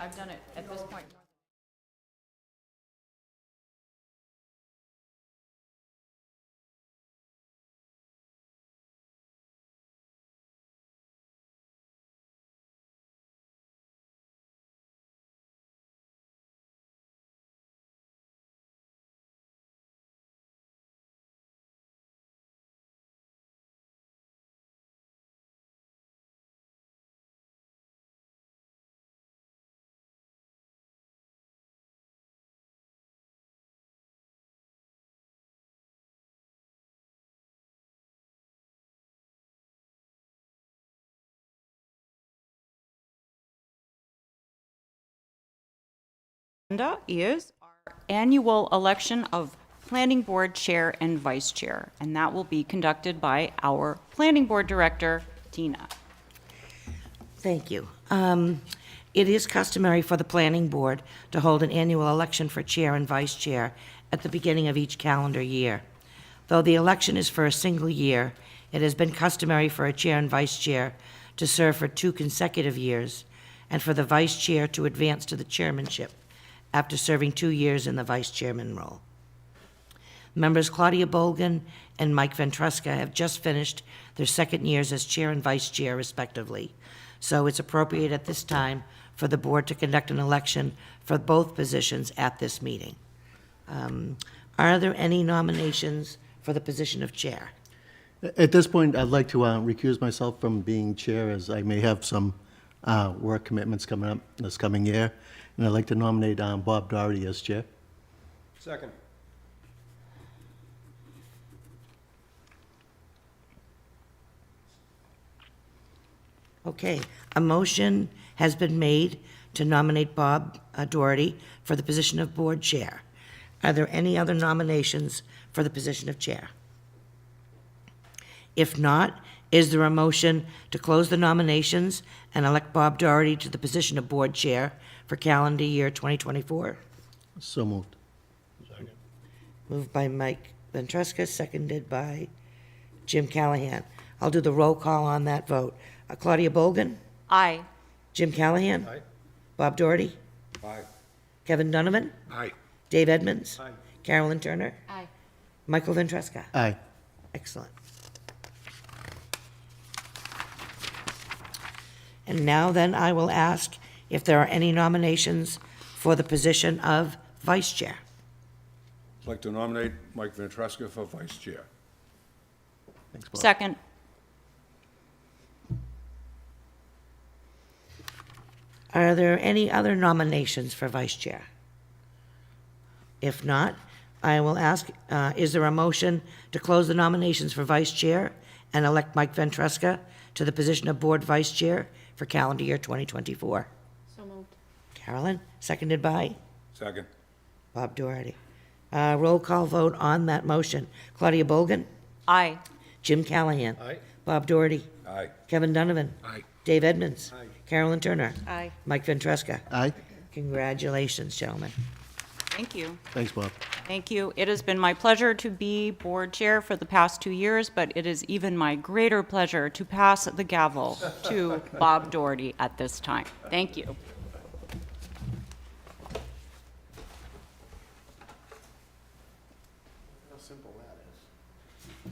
I've done it at this point. Agenda is our annual election of Planning Board Chair and Vice Chair, and that will be conducted by our Planning Board Director, Tina. Thank you. It is customary for the planning board to hold an annual election for chair and vice chair at the beginning of each calendar year. Though the election is for a single year, it has been customary for a chair and vice chair to serve for 2 consecutive years, and for the vice chair to advance to the chairmanship after serving 2 years in the vice chairman role. Members Claudia Bolgan and Mike Ventresca have just finished their second years as chair and vice chair respectively, so it's appropriate at this time for the board to conduct an election for both positions at this meeting. Are there any nominations for the position of chair? At this point, I'd like to recuse myself from being chair, as I may have some work commitments coming up this coming year. And I'd like to nominate Bob Doherty as chair. Second. Okay, a motion has been made to nominate Bob Doherty for the position of board chair. Are there any other nominations for the position of chair? If not, is there a motion to close the nominations and elect Bob Doherty to the position of board chair for calendar year 2024? So moved. Moved by Mike Ventresca, seconded by Jim Callahan. I'll do the roll call on that vote. Claudia Bolgan? Aye. Jim Callahan? Aye. Bob Doherty? Aye. Kevin Donovan? Aye. Dave Edmonds? Aye. Carolyn Turner? Aye. Michael Ventresca? Aye. Excellent. And now then, I will ask if there are any nominations for the position of vice chair. I'd like to nominate Mike Ventresca for vice chair. Thanks, Bob. Second. Are there any other nominations for vice chair? If not, I will ask, is there a motion to close the nominations for vice chair and elect Mike Ventresca to the position of board vice chair for calendar year 2024? So moved. Carolyn, seconded by Second. Bob Doherty. Roll call vote on that motion. Claudia Bolgan? Aye. Jim Callahan? Aye. Bob Doherty? Aye. Kevin Donovan? Aye. Dave Edmonds? Aye. Carolyn Turner? Aye. Mike Ventresca? Aye. Congratulations, gentlemen. Thank you. Thanks, Bob. Thank you. It has been my pleasure to be board chair for the past 2 years, but it is even my greater pleasure to pass the gavel to Bob Doherty at this time. Thank you. How simple that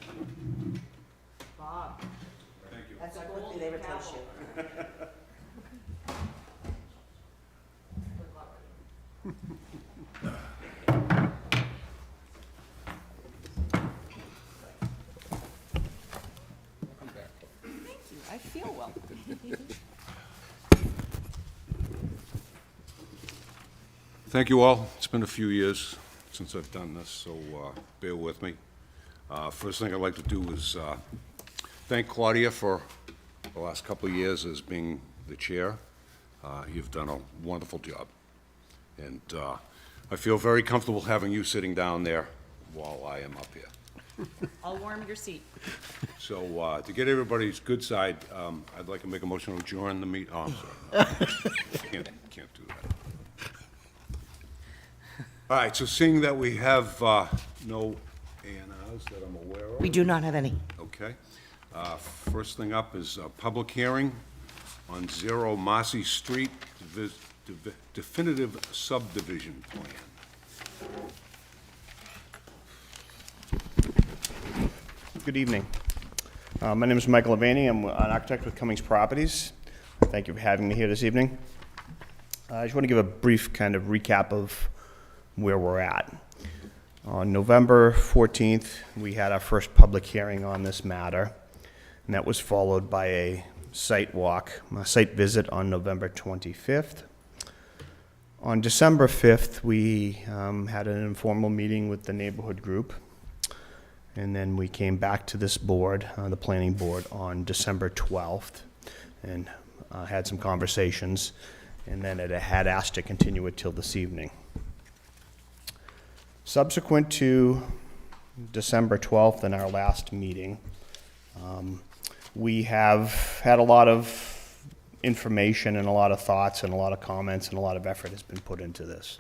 is. Bob. Thank you. That's quickly they replace you. I feel well. Thank you all. It's been a few years since I've done this, so bear with me. First thing I'd like to do is thank Claudia for the last couple of years as being the chair. You've done a wonderful job. And I feel very comfortable having you sitting down there while I am up here. I'll warm your seat. So to get everybody's good side, I'd like to make a motion to adjourn the meet. Oh, I'm sorry. Can't do that. All right, so seeing that we have no A&Rs that I'm aware of. We do not have any. Okay. First thing up is a public hearing on 0 Marcy Street, definitive subdivision plan. Good evening. My name is Michael Avaney. I'm an architect with Cummings Properties. Thank you for having me here this evening. I just want to give a brief kind of recap of where we're at. On November 14th, we had our first public hearing on this matter, and that was followed by a site visit on November 25th. On December 5th, we had an informal meeting with the neighborhood group. And then we came back to this board, the planning board, on December 12th and had some conversations. And then it had asked to continue it till this evening. Subsequent to December 12th and our last meeting, we have had a lot of information and a lot of thoughts and a lot of comments and a lot of effort has been put into this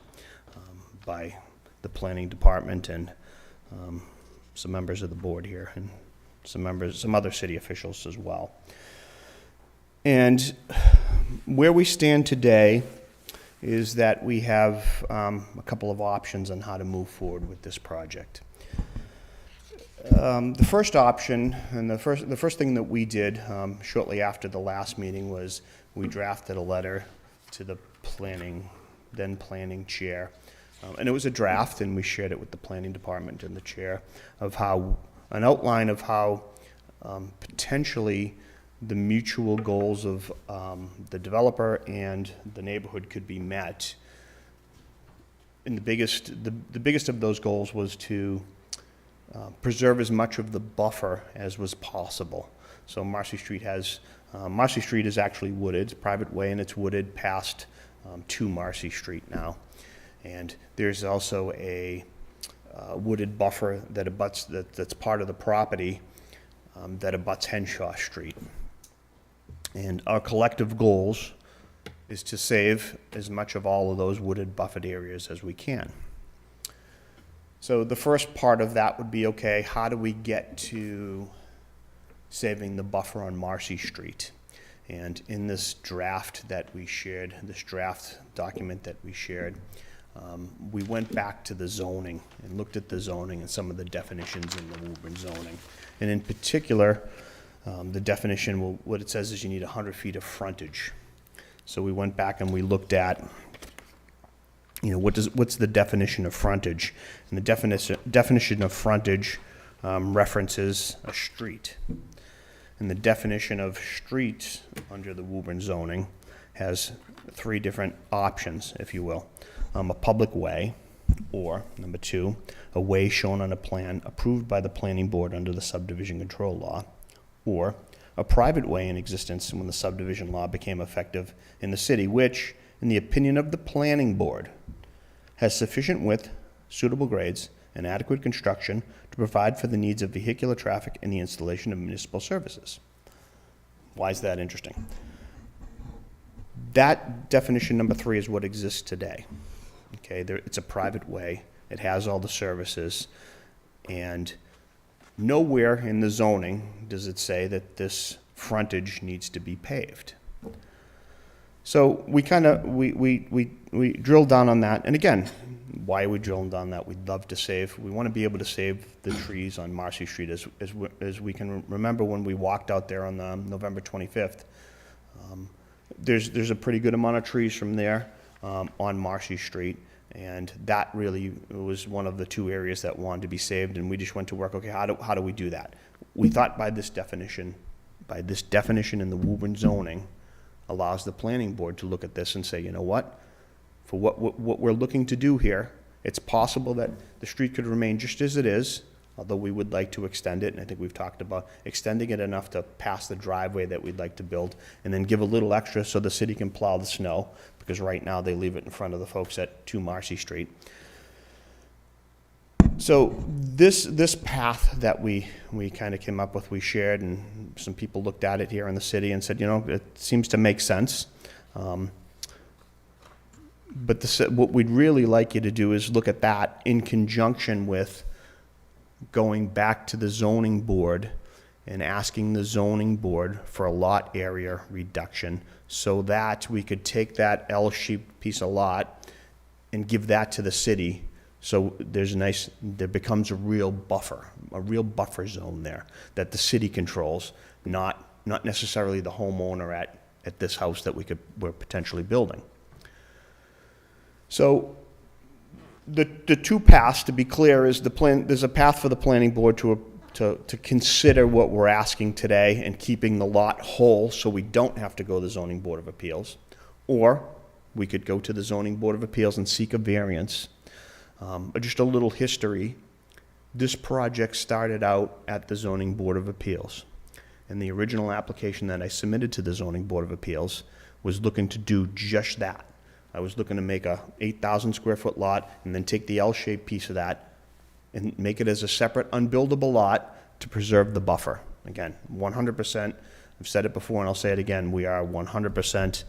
by the planning department and some members of the board here and some other city officials as well. And where we stand today is that we have a couple of options on how to move forward with this project. The first option, and the first thing that we did shortly after the last meeting was we drafted a letter to the then planning chair. And it was a draft, and we shared it with the planning department and the chair of an outline of how potentially the mutual goals of the developer and the neighborhood could be met. And the biggest of those goals was to preserve as much of the buffer as was possible. So Marcy Street is actually wooded, it's a private way, and it's wooded past to Marcy Street now. And there's also a wooded buffer that abuts, that's part of the property that abuts Henshaw Street. And our collective goals is to save as much of all of those wooded buffered areas as we can. So the first part of that would be, okay, how do we get to saving the buffer on Marcy Street? And in this draft that we shared, this draft document that we shared, we went back to the zoning and looked at the zoning and some of the definitions in the Woburn zoning. And in particular, the definition, what it says is you need 100 feet of frontage. So we went back and we looked at, what's the definition of frontage? And the definition of frontage references a street. And the definition of street under the Woburn zoning has three different options, if you will. A public way, or number two, a way shown on a plan approved by the planning board under the subdivision control law, or a private way in existence when the subdivision law became effective in the city, which, in the opinion of the planning board, has sufficient width, suitable grades, and adequate construction to provide for the needs of vehicular traffic and the installation of municipal services. Why is that interesting? That definition number three is what exists today. Okay, it's a private way. It has all the services, and nowhere in the zoning does it say that this frontage needs to be paved. So we drilled down on that, and again, why are we drilling down that? We want to be able to save the trees on Marcy Street as we can remember when we walked out there on the November 25th. There's a pretty good amount of trees from there on Marcy Street, and that really was one of the two areas that wanted to be saved, and we just went to work, okay, how do we do that? We thought by this definition in the Woburn zoning allows the planning board to look at this and say, you know what? For what we're looking to do here, it's possible that the street could remain just as it is, although we would like to extend it, and I think we've talked about extending it enough to pass the driveway that we'd like to build, and then give a little extra so the city can plow the snow, because right now they leave it in front of the folks at 2 Marcy Street. So this path that we kind of came up with, we shared, and some people looked at it here in the city and said, it seems to make sense. But what we'd really like you to do is look at that in conjunction with going back to the zoning board and asking the zoning board for a lot area reduction so that we could take that L-shaped piece of lot and give that to the city. So there becomes a real buffer zone there that the city controls, not necessarily the homeowner at this house that we're potentially building. So the two paths, to be clear, is there's a path for the planning board to consider what we're asking today and keeping the lot whole so we don't have to go to the zoning board of appeals. Or we could go to the zoning board of appeals and seek a variance. Just a little history. This project started out at the zoning board of appeals. And the original application that I submitted to the zoning board of appeals was looking to do just that. I was looking to make a 8,000 square foot lot and then take the L-shaped piece of that and make it as a separate unbuildable lot to preserve the buffer. Again, 100%, I've said it before and I'll say it again, we are 100%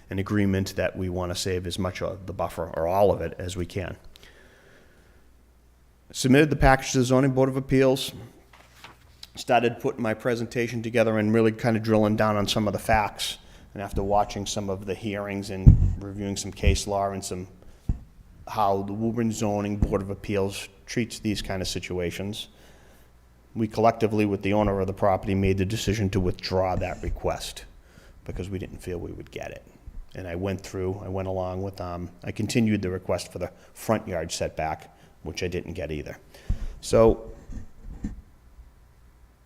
in agreement that we want to save as much of the buffer, or all of it, as we can. Submitted the package to the zoning board of appeals, started putting my presentation together and really kind of drilling down on some of the facts. And after watching some of the hearings and reviewing some case law and how the Woburn Zoning Board of Appeals treats these kind of situations, we collectively, with the owner of the property, made the decision to withdraw that request because we didn't feel we would get it. And I went along with, I continued the request for the front yard setback, which I didn't get either. So,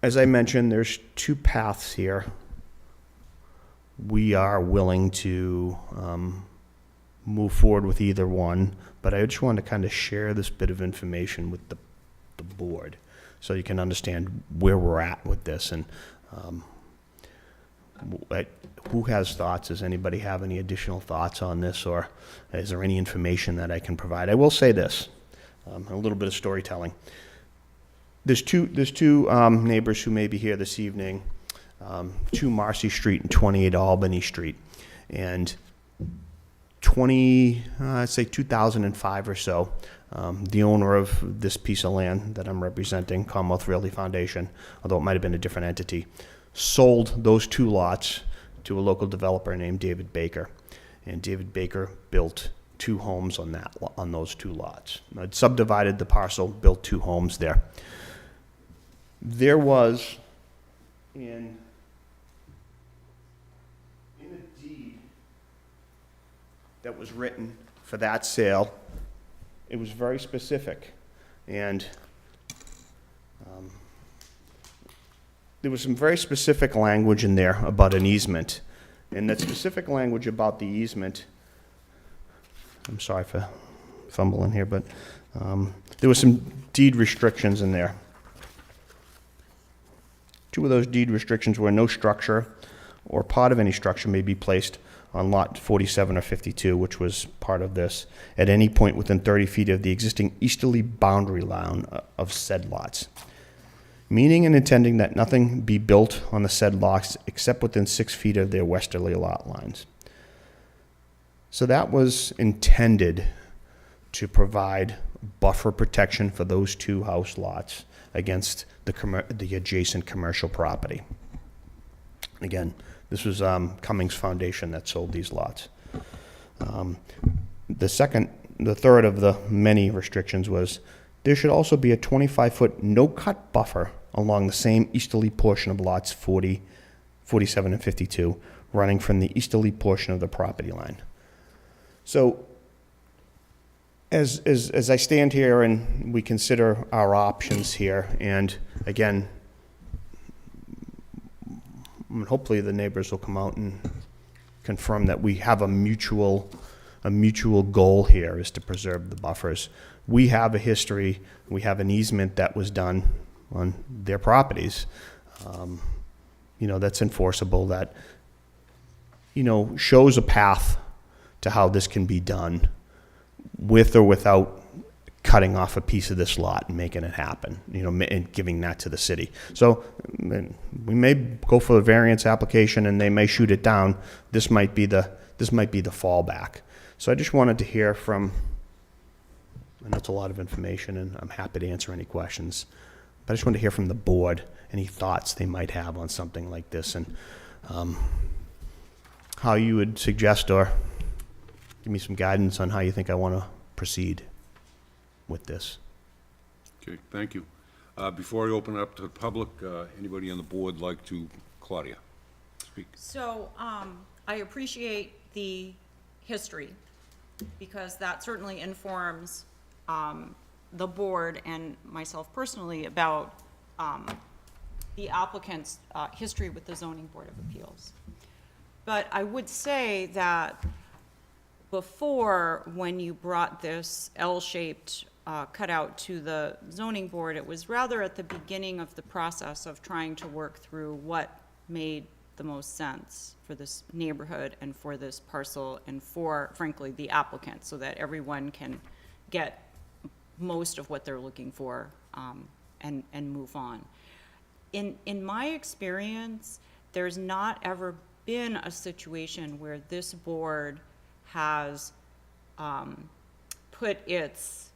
as I mentioned, there's two paths here. We are willing to move forward with either one, but I just wanted to kind of share this bit of information with the board so you can understand where we're at with this. And who has thoughts? Does anybody have any additional thoughts on this, or is there any information that I can provide? I will say this, a little bit of storytelling. There's two neighbors who may be here this evening, 2 Marcy Street and 28 Albany Street. And I'd say 2005 or so, the owner of this piece of land that I'm representing, Commonwealth Realty Foundation, although it might have been a different entity, sold those 2 lots to a local developer named David Baker. And David Baker built 2 homes on those 2 lots. I'd subdivided the parcel, built 2 homes there. There was in a deed that was written for that sale, it was very specific. And there was some very specific language in there about an easement. And that specific language about the easement, I'm sorry for fumbling here, but there was some deed restrictions in there. 2 of those deed restrictions were no structure or part of any structure may be placed on lot 47 or 52, which was part of this, at any point within 30 feet of the existing easterly boundary line of said lots. Meaning and intending that nothing be built on the said lots except within 6 feet of their westerly lot lines. So that was intended to provide buffer protection for those 2 house lots against the adjacent commercial property. Again, this was Cummings Foundation that sold these lots. The third of the many restrictions was there should also be a 25-foot no-cut buffer along the same easterly portion of lots 40, 47, and 52, running from the easterly portion of the property line. So, as I stand here and we consider our options here, and again, hopefully the neighbors will come out and confirm that we have a mutual goal here is to preserve the buffers. We have a history, we have an easement that was done on their properties, that's enforceable, that, shows a path to how this can be done with or without cutting off a piece of this lot and making it happen, and giving that to the city. So we may go for a variance application and they may shoot it down. This might be the fallback. So I just wanted to hear from, and that's a lot of information, and I'm happy to answer any questions, but I just wanted to hear from the board any thoughts they might have on something like this, and how you would suggest or give me some guidance on how you think I want to proceed with this. Okay, thank you. Before I open it up to the public, anybody on the board like to, Claudia, speak? So, I appreciate the history, because that certainly informs, the board and myself personally about, the applicant's, history with the Zoning Board of Appeals. But I would say that before, when you brought this L-shaped cutout to the zoning board, it was rather at the beginning of the process of trying to work through what made the most sense for this neighborhood and for this parcel and for, frankly, the applicant, so that everyone can get most of what they're looking for, and move on. In my experience, there's not ever been a situation where this board has put its,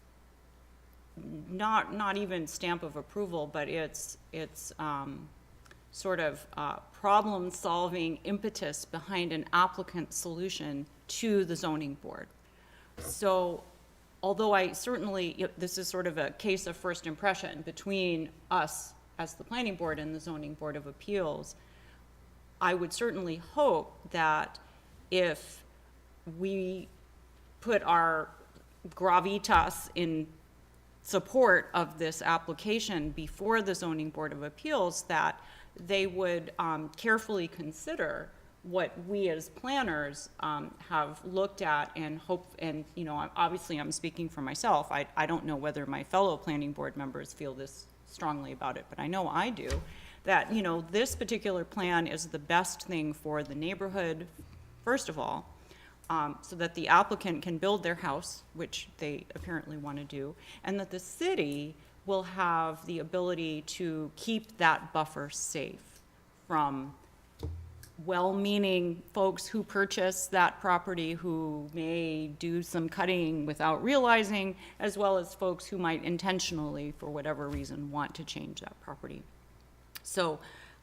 not even stamp of approval, but its sort of problem-solving impetus behind an applicant solution to the zoning board. So although I certainly, this is sort of a case of first impression between us as the planning board and the zoning board of appeals, I would certainly hope that if we put our gravitas in support of this application before the zoning board of appeals, that they would carefully consider what we as planners have looked at and hope, and, you know, obviously I'm speaking for myself. I don't know whether my fellow planning board members feel this strongly about it, but I know I do, that, you know, this particular plan is the best thing for the neighborhood, first of all, so that the applicant can build their house, which they apparently want to do, and that the city will have the ability to keep that buffer safe from well-meaning folks who purchase that property who may do some cutting without realizing, as well as folks who might intentionally, for whatever reason, want to change that property. So,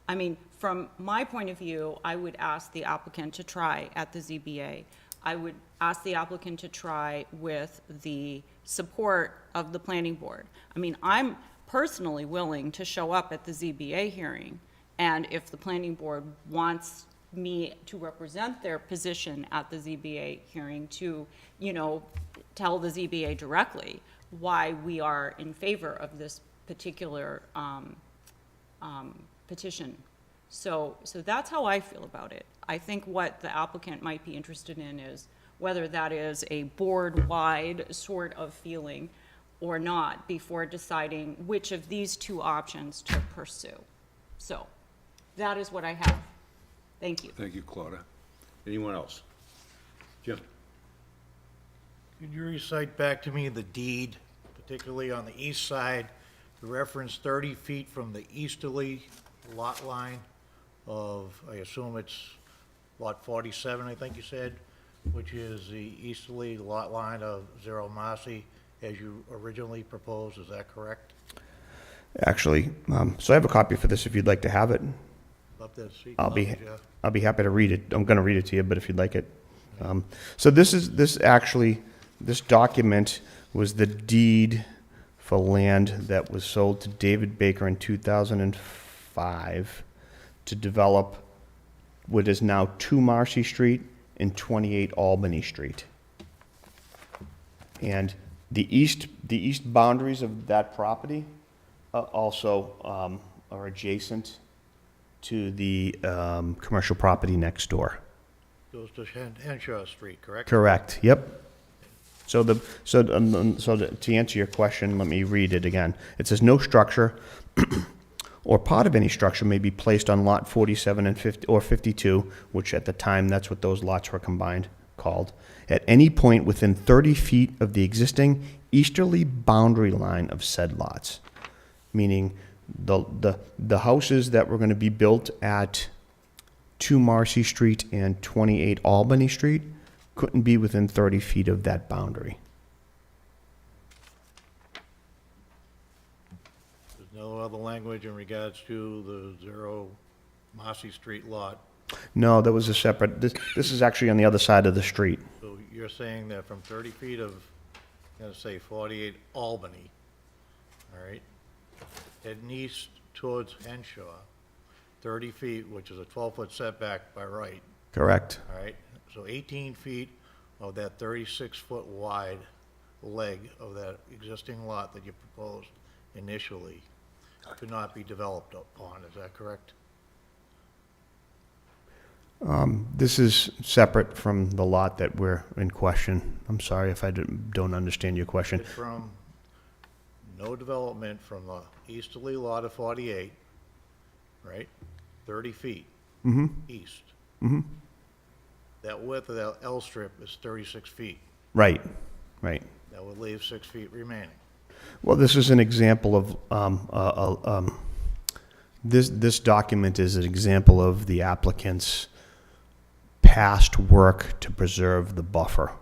I mean, from my point of view, I would ask the applicant to try at the ZBA. I would ask the applicant to try with the support of the planning board. I mean, I'm personally willing to show up at the ZBA hearing, and if the planning board wants me to represent their position at the ZBA hearing, to, you know, tell the ZBA directly why we are in favor of this particular petition. So that's how I feel about it. I think what the applicant might be interested in is whether that is a board-wide sort of feeling or not before deciding which of these two options to pursue. So that is what I have. Thank you. Thank you, Claudia. Anyone else? Jim? Could you recite back to me the deed, particularly on the east side, the reference 30 feet from the easterly lot line of, I assume it's lot 47, I think you said, which is the easterly lot line of Zero Marcy as you originally proposed, is that correct? Actually, so I have a copy for this if you'd like to have it. Love to see. I'll be happy to read it. I'm going to read it to you, but if you'd like it. So this document was the deed for land that was sold to David Baker in 2005 to develop what is now 2 Marcy Street and 28 Albany Street. And the east boundaries of that property also are adjacent to the commercial property next door. Goes to Henshaw Street, correct? Correct, yep. So to answer your question, let me read it again. It says, no structure or part of any structure may be placed on lot 47 and 50, or 52, which at the time, that's what those lots were combined, called, at any point within 30 feet of the existing easterly boundary line of said lots. Meaning the houses that were going to be built at 2 Marcy Street and 28 Albany Street couldn't be within 30 feet of that boundary. There's no other language in regards to the 0 Marcy Street lot? No, that was a separate, this is actually on the other side of the street. So you're saying that from 30 feet of, let's say 48 Albany, all right, heading east towards Henshaw, 30 feet, which is a 12-foot setback by right, Correct. all right? So 18 feet of that 36-foot wide leg of that existing lot that you proposed initially could not be developed upon, is that correct? This is separate from the lot that we're in question. I'm sorry if I don't understand your question. It's from no development from the easterly lot of 48, right? 30 feet east. That width of that L strip is 36 feet. Right, right. That would leave 6 feet remaining. Well, this is an example of, this document is an example of the applicant's past work to preserve the buffer.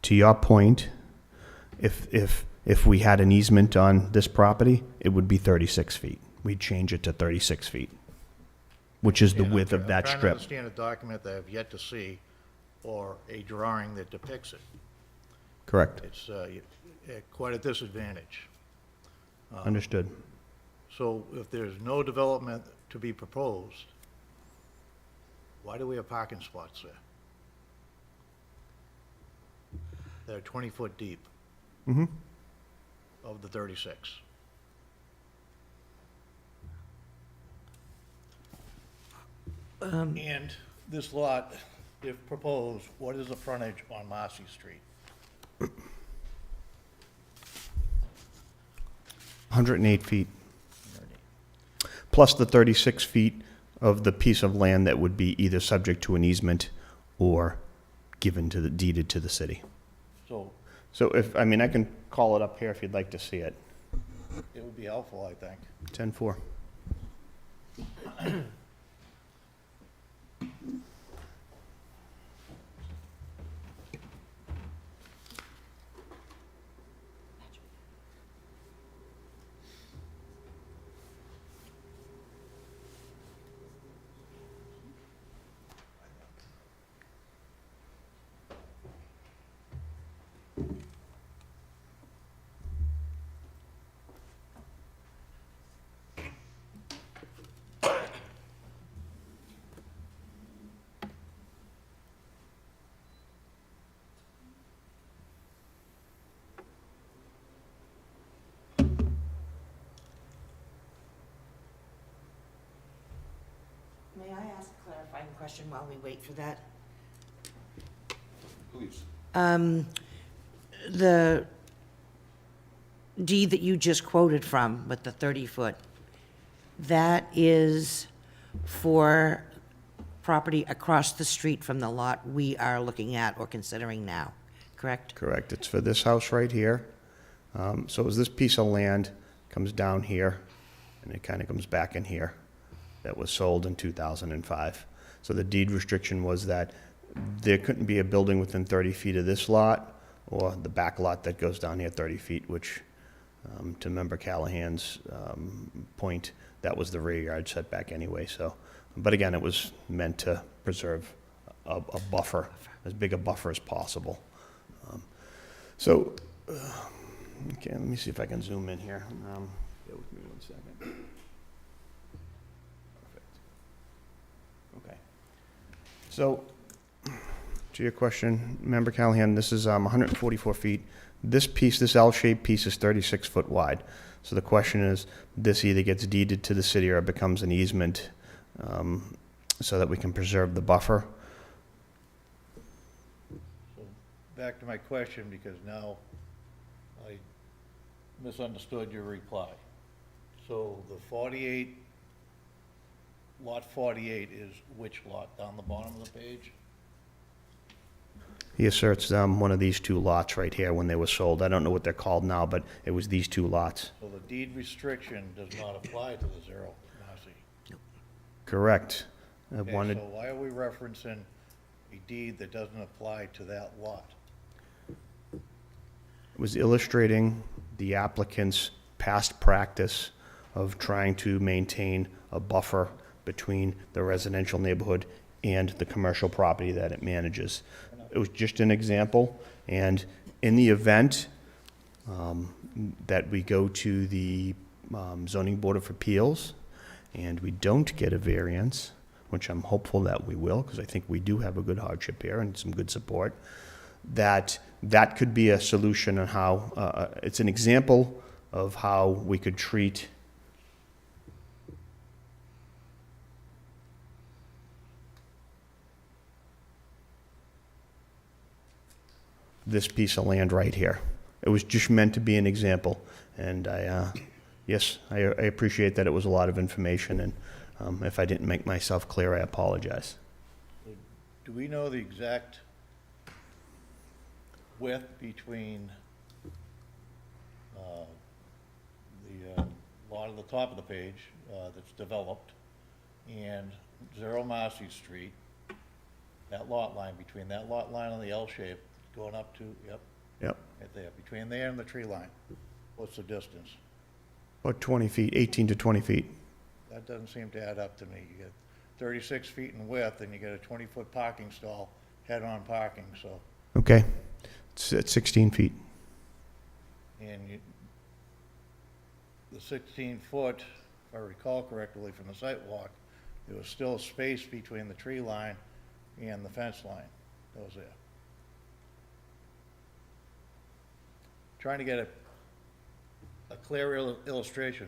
To your point, if we had an easement on this property, it would be 36 feet. We'd change it to 36 feet, which is the width of that I'm trying to strip. understand a document that I have yet to see or a drawing that depicts it. Correct. It's at quite a disadvantage. Understood. So if there's no development to be proposed, why do we have parking spots there? They're 20 foot deep. Of the 36. And this lot, if proposed, what is the frontage on Marcy Street? 108 feet, plus the 36 feet of the piece of land that would be either subject to an easement or deeded to the city. So So if, I mean, I can call it up here if you'd like to see it. it would be helpful, I think. 10-4. May I ask a clarifying question while we wait for that? Please. The deed that you just quoted from with the 30-foot, that is for property across the street from the lot we are looking at or considering now, correct? Correct. It's for this house right here. So as this piece of land comes down here, and it kind of comes back in here, that was sold in 2005. So the deed restriction was that there couldn't be a building within 30 feet of this lot, or the back lot that goes down here 30 feet, which, to Member Callahan's point, that was the rear yard setback anyway, so. But again, it was meant to preserve a buffer, as big a buffer as possible. Okay, let me see if I can zoom in here. Bear with me 1 second. Perfect. Okay. So, to your question, Member Callahan, this is 144 feet. This piece, this L-shaped piece is 36 foot wide. So the question is, this either gets deeded to the city or it becomes an easement so that we can preserve the buffer. So back to my question, because now I misunderstood your reply. So the 48, lot 48 is which lot, down the bottom of the page? He asserts one of these two lots right here when they were sold. I don't know what they're called now, but it was these two lots. So the deed restriction does not apply to the 0 Marcy. Correct. I Okay, wanted, so why are we referencing a deed that doesn't apply to that lot? was illustrating the applicant's past practice of trying to maintain a buffer between the residential neighborhood and the commercial property that it manages. It was just an example, and in the event that we go to the zoning board of appeals and we don't get a variance, which I'm hopeful that we will, because I think we do have a good hardship here and some good support, that could be a solution on how, it's an example of how we could treat this piece of land right here. It was just meant to be an example, and yes, I appreciate that it was a lot of information, and if I didn't make myself clear, I apologize. Do we know the exact width between the lot at the top of the page that's developed and Zero Marcy Street, that lot line, between that lot line and the L shape going up to, yep, Yep, right there, between there and the tree line? What's the distance? about 20 feet, 18 to 20 feet. That doesn't seem to add up to me. You get 36 feet in width and you get a 20-foot parking stall, head-on parking, so, Okay, it's at 16 feet. and you, the 16-foot, if I recall correctly from the site walk, there was still space between the tree line and the fence line that was there. Trying to get a clear illustration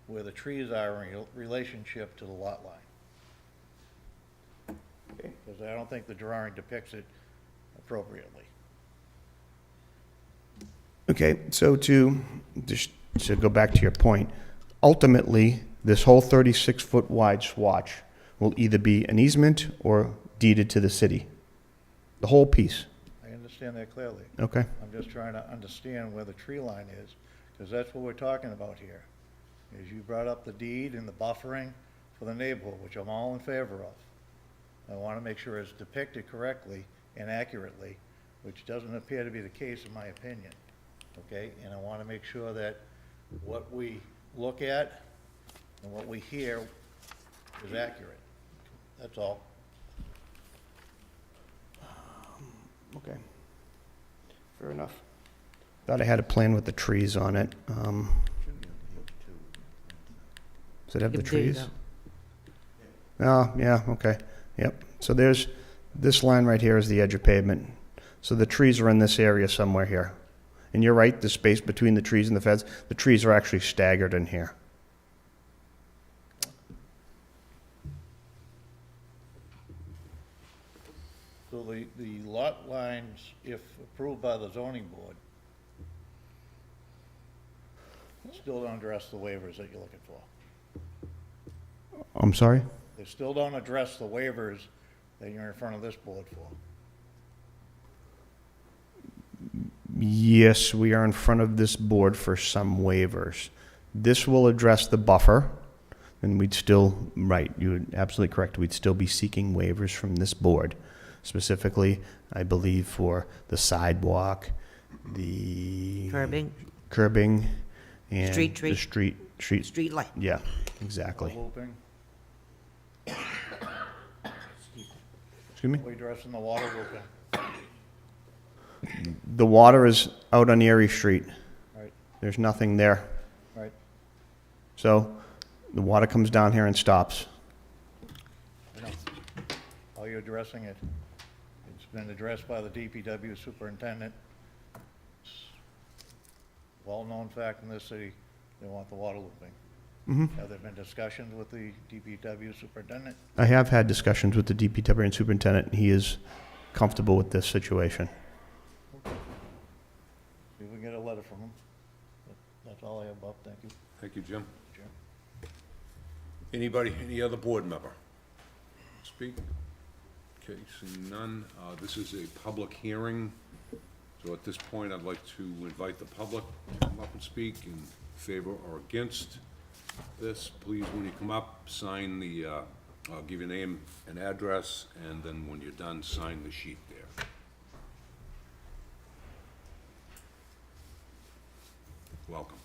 where the trees are in relationship to the lot line. Because I don't think the drawing depicts it appropriately. Okay, so just to go back to your point, ultimately, this whole 36-foot wide swatch will either be an easement or deeded to the city. The whole piece, I understand that clearly. okay? I'm just trying to understand where the tree line is, because that's what we're talking about here. Is you brought up the deed and the buffering for the neighborhood, which I'm all in favor of. I want to make sure it's depicted correctly and accurately, which doesn't appear to be the case in my opinion, okay? And I want to make sure that what we look at and what we hear is accurate. That's all. Okay. Fair enough. Thought I had a plan with the trees on it. Does it have the There you trees? go. Oh, yeah, okay, yep. So there's, this line right here is the edge of pavement. So the trees are in this area somewhere here. And you're right, the space between the trees and the fence, the trees are actually staggered in here. So the lot lines, if approved by the zoning board, still don't address the waivers that you're looking for. I'm sorry? They still don't address the waivers that you're in front of this board for. Yes, we are in front of this board for some waivers. This will address the buffer, and we'd still, right, you're absolutely correct, we'd still be seeking waivers from this board. Specifically, I believe for the sidewalk, the curbing, and Street the tree. street, Street light. yeah, exactly. Looping, Excuse me? we addressing the water looping, The water is out on Erie Street. right, There's nothing there. right. So the water comes down here and stops. I know. How are you addressing it? It's been addressed by the DPW superintendent. It's a well-known fact in this city, they want the water looping. Have there been discussions with the DPW superintendent? I have had discussions with the DPW and superintendent, and he is comfortable with this situation. See if we can get a letter from him. That's all I have, Bob, thank you. Thank you, Jim. Jim. Anybody, any other board member? Speak? Okay, seeing none. This is a public hearing, so at this point, I'd like to invite the public to come up and speak in favor or against this. Please, when you come up, sign the, give your name and address, and then when you're done, sign the sheet there. Welcome.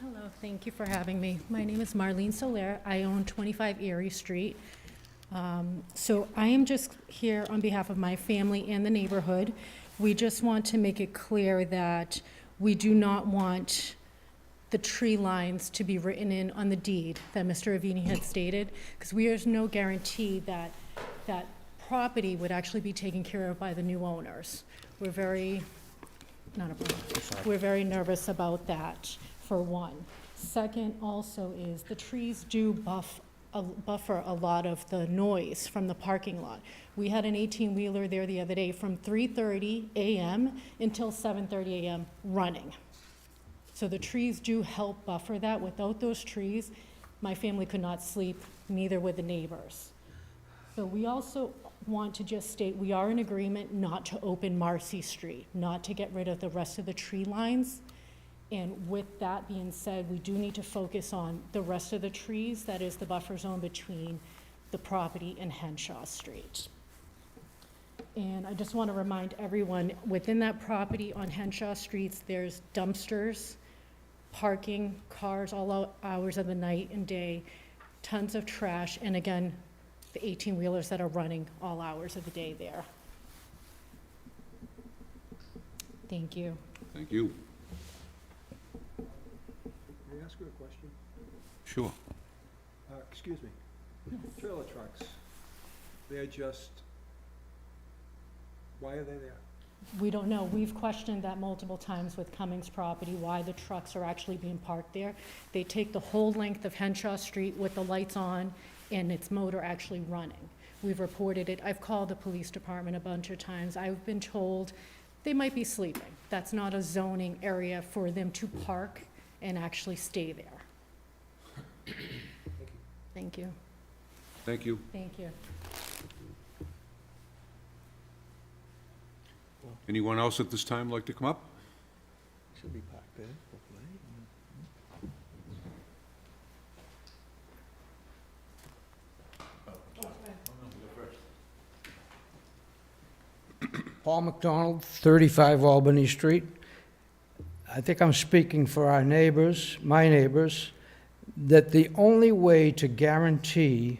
Hello, thank you for having me. My name is Marlene Soler. I own 25 Erie Street. So I am just here on behalf of my family and the neighborhood. We just want to make it clear that we do not want the tree lines to be written in on the deed that Mr. Avini had stated, because there's no guarantee that that property would actually be taken care of by the new owners. We're very, not a problem. We're very nervous about that, for one. Second also is the trees do buffer a lot of the noise from the parking lot. We had an 18-wheeler there the other day from 3:30 a.m. until 7:30 a.m. running. So the trees do help buffer that. Without those trees, my family could not sleep, neither would the neighbors. So we also want to just state, we are in agreement not to open Marcy Street, not to get rid of the rest of the tree lines. And with that being said, we do need to focus on the rest of the trees, that is the buffer zone between the property and Henshaw Street. And I just want to remind everyone, within that property on Henshaw Streets, there's dumpsters, parking, cars all hours of the night and day, tons of trash, and again, the 18-wheelers that are running all hours of the day there. Thank you. Thank you. May I ask you a question? Sure. Excuse me. Trailer trucks, they're just, why are they there? We don't know. We've questioned that multiple times with Cummings property, why the trucks are actually being parked there. They take the whole length of Henshaw Street with the lights on and its motor actually running. We've reported it. I've called the police department a bunch of times. I've been told they might be sleeping. That's not a zoning area for them to park and actually stay there. Thank you. Thank you. Thank you. Anyone else at this time like to come up? Should be parked there, hopefully. Paul McDonald, 35 Albany Street. I think I'm speaking for our neighbors, my neighbors, that the only way to guarantee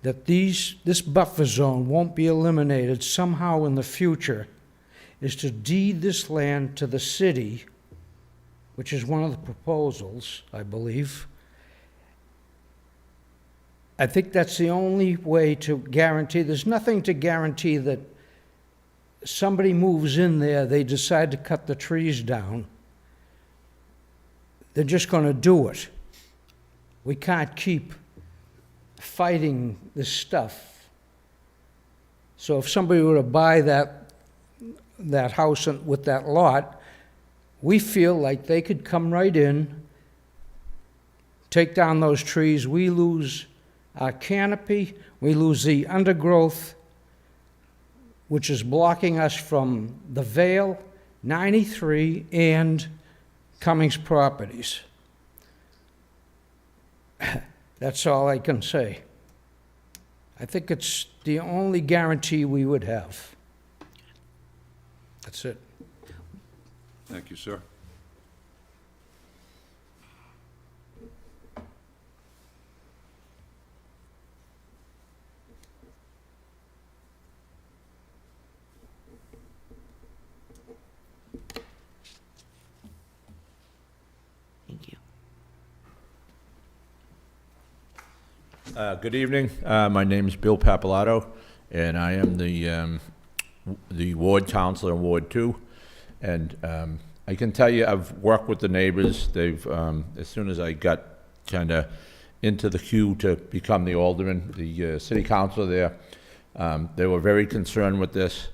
that this buffer zone won't be eliminated somehow in the future is to deed this land to the city, which is one of the proposals, I believe. I think that's the only way to guarantee. There's nothing to guarantee that somebody moves in there, they decide to cut the trees down. They're just going to do it. We can't keep fighting this stuff. So if somebody were to buy that house with that lot, we feel like they could come right in, take down those trees. We lose our canopy, we lose the undergrowth, which is blocking us from the Vale, 93, and Cummings properties. That's all I can say. I think it's the only guarantee we would have. That's it. Thank you, sir. Thank you. Good evening. My name is Bill Papalato, and I am the ward counselor in Ward 2. And I can tell you, I've worked with the neighbors. They've, as soon as I got kind of into the queue to become the alderman, the city councilor there, they were very concerned with this,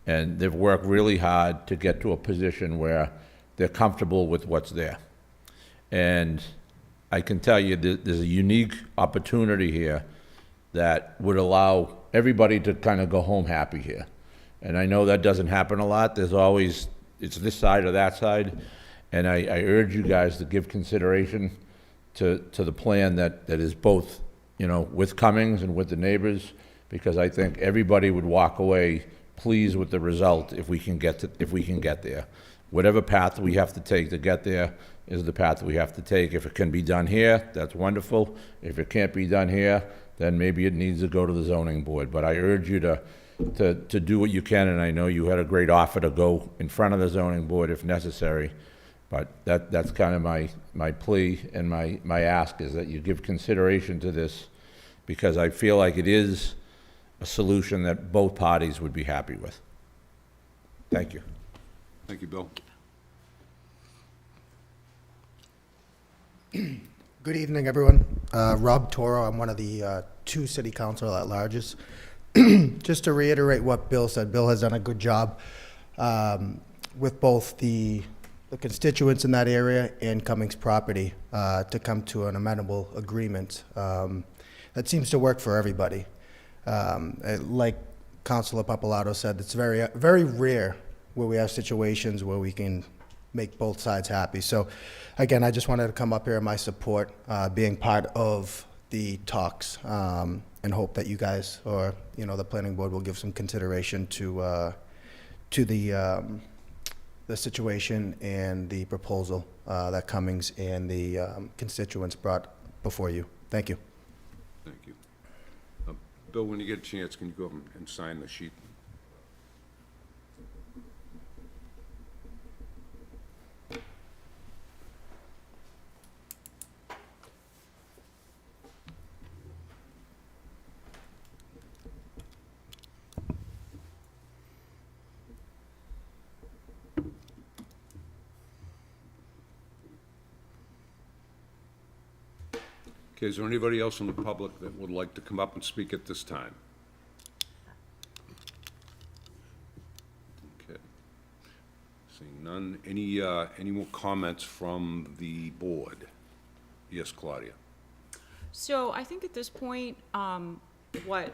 and they've worked really hard to get to a position where they're comfortable with what's there. And I can tell you that there's a unique opportunity here that would allow everybody to kind of go home happy here. And I know that doesn't happen a lot. There's always, it's this side or that side. And I urge you guys to give consideration to the plan that is both, you know, with Cummings and with the neighbors, because I think everybody would walk away pleased with the result if we can get there. Whatever path we have to take to get there, is the path we have to take. If it can be done here, that's wonderful. If it can't be done here, then maybe it needs to go to the zoning board. But I urge you to do what you can, and I know you had a great offer to go in front of the zoning board if necessary. But that's kind of my plea and my ask, is that you give consideration to this, because I feel like it is a solution that both parties would be happy with. Thank you. Thank you, Bill. Good evening, everyone. Rob Toro, I'm one of the two city council at larges. Just to reiterate what Bill said, Bill has done a good job with both the constituents in that area and Cummings Property to come to an amenable agreement that seems to work for everybody. Like Councilor Papalato said, it's very, very rare where we have situations where we can make both sides happy. So again, I just wanted to come up here in my support, being part of the talks, and hope that you guys, or the planning board, will give some consideration to the situation and the proposal that Cummings and the constituents brought before you. Thank you. Thank you. Bill, when you get a chance, can you go up and sign the sheet? Okay, is there anybody else in the public that would like to come up and speak at this time? Okay. Seeing none. Any more comments from the board? Yes, Claudia. So I think at this point, what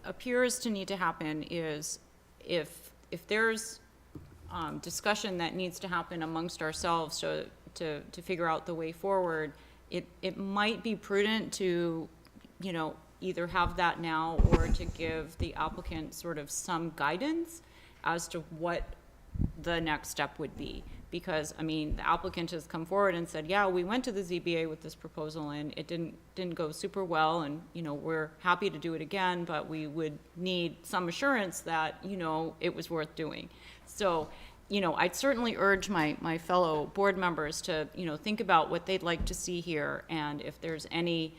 appears to need to happen is if there's discussion that needs to happen amongst ourselves to figure out the way forward, it might be prudent to, either have that now or to give the applicant sort of some guidance as to what the next step would be. Because, the applicant has come forward and said, yeah, we went to the ZBA with this proposal and it didn't go super well, and, we're happy to do it again, but we would need some assurance that, it was worth doing. So, I'd certainly urge my fellow board members to, think about what they'd like to see here, and if there's any,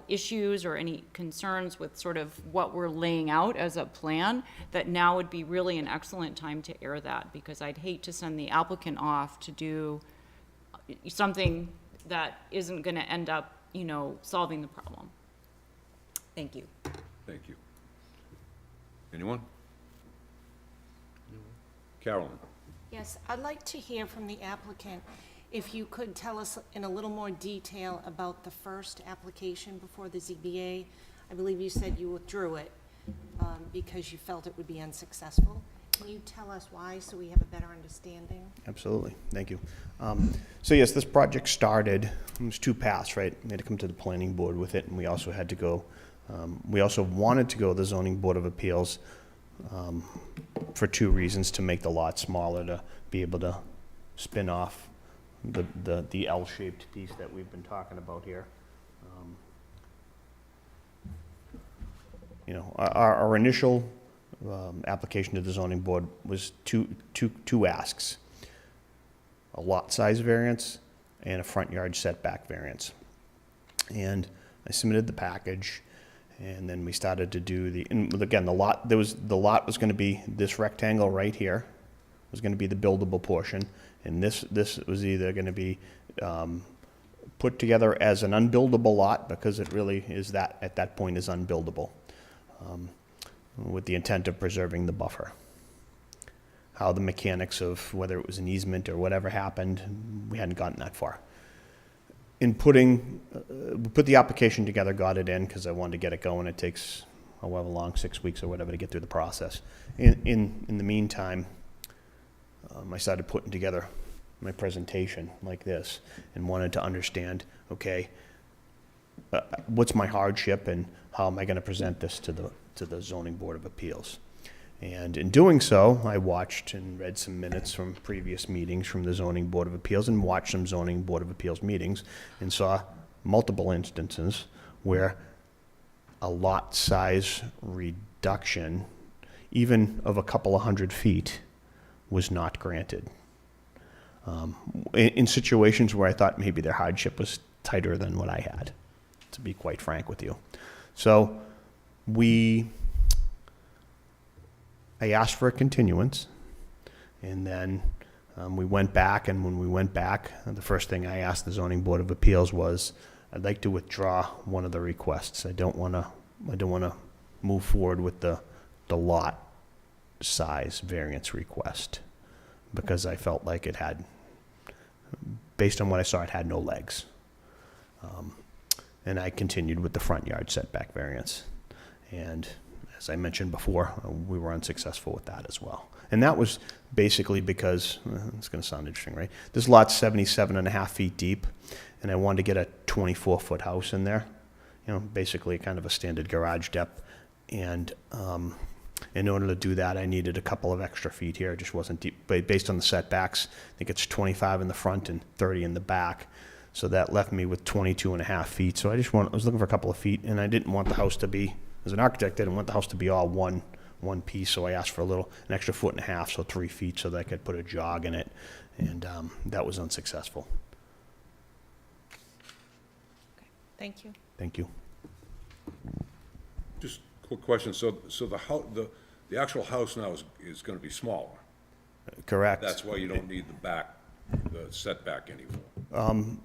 issues or any concerns with sort of what we're laying out as a plan, that now would be really an excellent time to air that, because I'd hate to send the applicant off to do something that isn't gonna end up, solving the problem. Thank you. Thank you. Anyone? Carolyn? Yes, I'd like to hear from the applicant. If you could tell us in a little more detail about the first application before the ZBA. I believe you said you withdrew it because you felt it would be unsuccessful. Can you tell us why, so we have a better understanding? Absolutely, thank you. So yes, this project started, it was two paths, right? We had to come to the planning board with it, and we also had to go, we also wanted to go to the zoning board of appeals for two reasons: to make the lot smaller, to be able to spin off the L-shaped piece that we've been talking about here. Our initial application to the zoning board was two asks: a lot size variance and a front yard setback variance. And I submitted the package, and then we started to do and again, the lot was going to be this rectangle right here, was going to be the buildable portion, and this was either going to be put together as an unbuildable lot, because it really is that, at that point, is unbuildable, with the intent of preserving the buffer. How the mechanics of whether it was an easement or whatever happened, we hadn't gotten that far. In we put the application together, got it in, because I wanted to get it going. It takes however long, 6 weeks or whatever, to get through the process. In the meantime, I started putting together my presentation like this, and wanted to understand, okay, what's my hardship, and how am I going to present this to the zoning board of appeals? And in doing so, I watched and read some minutes from previous meetings from the Zoning Board of Appeals and watched some Zoning Board of Appeals meetings and saw multiple instances where a lot size reduction, even of a couple of 100 feet, was not granted. In situations where I thought maybe their hardship was tighter than what I had, to be quite frank with you. So I asked for a continuance, and then we went back, and when we went back, the first thing I asked the Zoning Board of Appeals was, I'd like to withdraw one of the requests. I don't want to move forward with the lot size variance request, because I felt like it had, based on what I saw, it had no legs. And I continued with the front yard setback variance. And as I mentioned before, we were unsuccessful with that as well. And that was basically because, it's going to sound interesting, right? This lot's 77.5 feet deep, and I wanted to get a 24-foot house in there, basically kind of a standard garage depth. And in order to do that, I needed a couple of extra feet here. It just wasn't deep. But based on the setbacks, I think it's 25 in the front and 30 in the back. So that left me with 22.5 feet. So I was looking for a couple of feet, and I didn't want the house to be, as an architect, I didn't want the house to be all one piece. So I asked for an extra 1.5 feet, so 3 feet, so that I could put a jog in it. And that was unsuccessful. Thank you. Thank you. Just quick question, so the actual house now is gonna be smaller? Correct. That's why you don't need the setback anymore?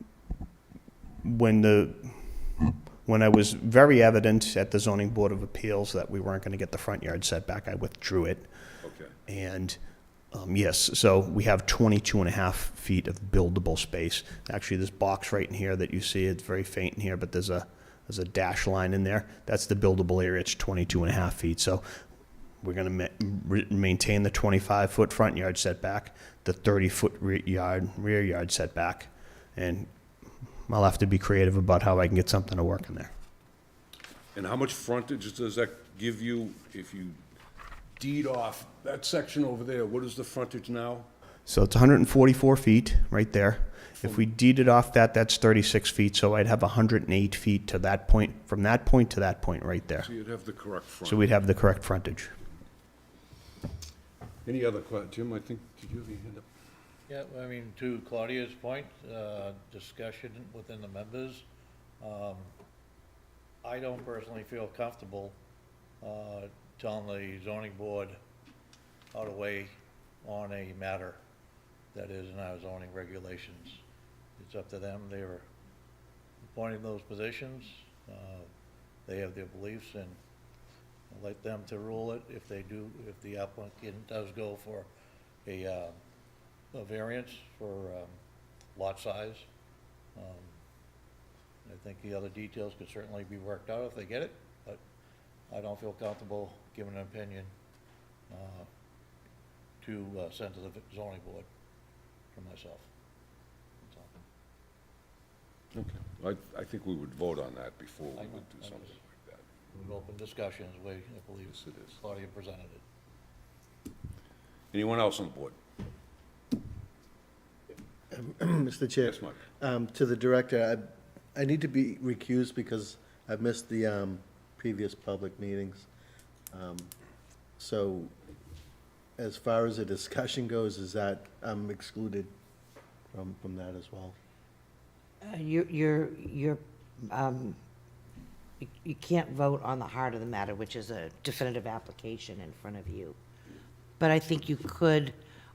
When I was very evident at the Zoning Board of Appeals that we weren't going to get the front yard setback, I withdrew it. Okay. And yes, so we have 22.5 feet of buildable space. Actually, this box right in here that you see, it's very faint in here, but there's a dash line in there. That's the buildable area. It's 22.5 feet. So we're going to maintain the 25-foot front yard setback, the 30-foot rear yard setback, and I'll have to be creative about how I can get something to work in there. And how much frontage does that give you if you deed off that section over there? What is the frontage now? So it's 144 feet right there. If we deeded off that's 36 feet, so I'd have 108 feet to that point, from that point to that point right there. So you'd have the correct frontage. So we'd have the correct frontage. Any other questions? Jim, I think, did you have your hand up? Yeah, I mean, to Claudia's point, discussion within the members, I don't personally feel comfortable telling the zoning board how to weigh on a matter that is in our zoning regulations. It's up to them. They were appointing those positions. They have their beliefs, and I'd like them to rule it if the applicant does go for a variance for lot size. I think the other details could certainly be worked out if they get it, but I don't feel comfortable giving an opinion to send to the zoning board for myself. That's all. Okay. I think we would vote on that before we would do something like that. We've opened discussions, I believe Yes, it is. Claudia presented it. Anyone else on the board? Mr. Chair. Yes, Mike. To the director, I need to be recused because I've missed the previous public meetings. So as far as the discussion goes, is that I'm excluded from that as well? You can't vote on the heart of the matter, which is a definitive application in front of you. But I think you could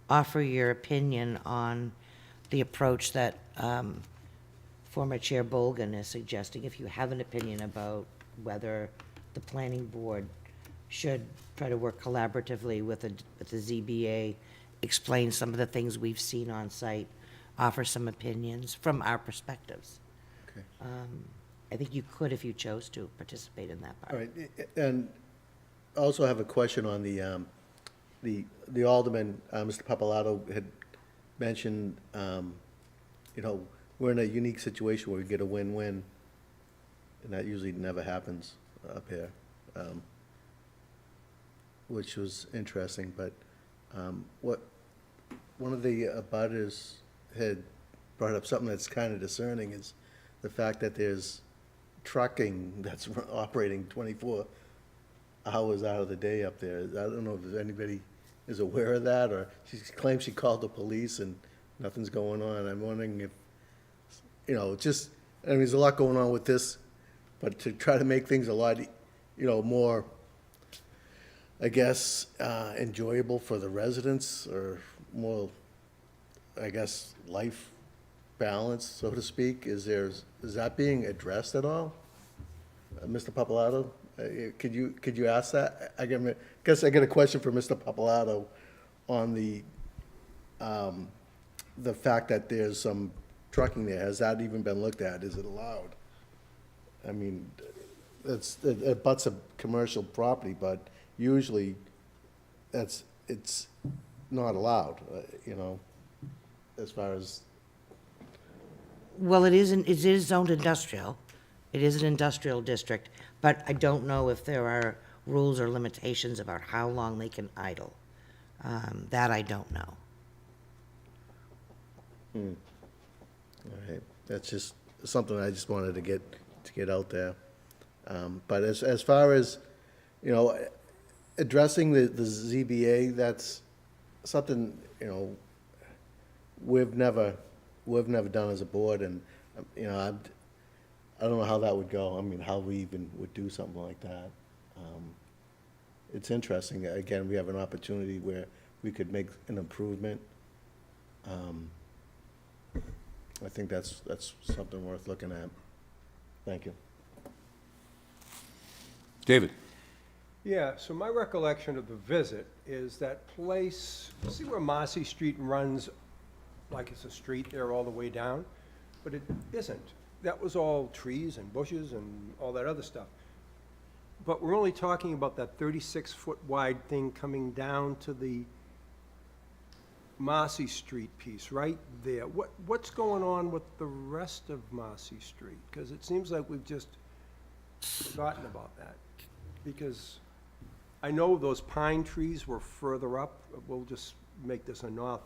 offer your opinion on the approach that former Chair Bolgan is suggesting, if you have an opinion about whether the planning board should try to work collaboratively with the ZBA, explain some of the things we've seen on site, offer some opinions from our perspectives. Okay. I think you could, if you chose to, participate in that part. All right, and also have a question on the alderman, Mr. Papalato had mentioned, we're in a unique situation where we get a win-win, and that usually never happens up here. which was interesting, but one of the abutters had brought up something that's kind of discerning, is the fact that there's trucking that's operating 24 hours out of the day up there. I don't know if anybody is aware of that, or she claims she called the police and nothing's going on. I'm wondering if, just, I mean, there's a lot going on with this, but to try to make things a lot, more, I guess, enjoyable for the residents, or more, I guess, life balance, so to speak, is that being addressed at all? Mr. Papalato, could you ask that? Guess I got a question for Mr. Papalato on the fact that there's some trucking there. Has that even been looked at? Is it allowed? I mean, it butts a commercial property, but usually it's not allowed, as far as. Well, it is zoned industrial. It is an industrial district, but I don't know if there are rules or limitations about how long they can idle. That I don't know. All right, that's just something I just wanted to get out there. But as far as, addressing the ZBA, that's something, we've never done as a board, and, I don't know how that would go. I mean, how we even would do something like that. It's interesting. Again, we have an opportunity where we could make an improvement. I think that's something worth looking at. Thank you. David? Yeah, so my recollection of the visit is that place, see where Marcy Street runs like it's a street there all the way down? But it isn't. That was all trees and bushes and all that other stuff. But we're only talking about that 36-foot wide thing coming down to the Marcy Street piece right there. What's going on with the rest of Marcy Street? Because it seems like we've just forgotten about that. Because I know those pine trees were further up. We'll just make this a north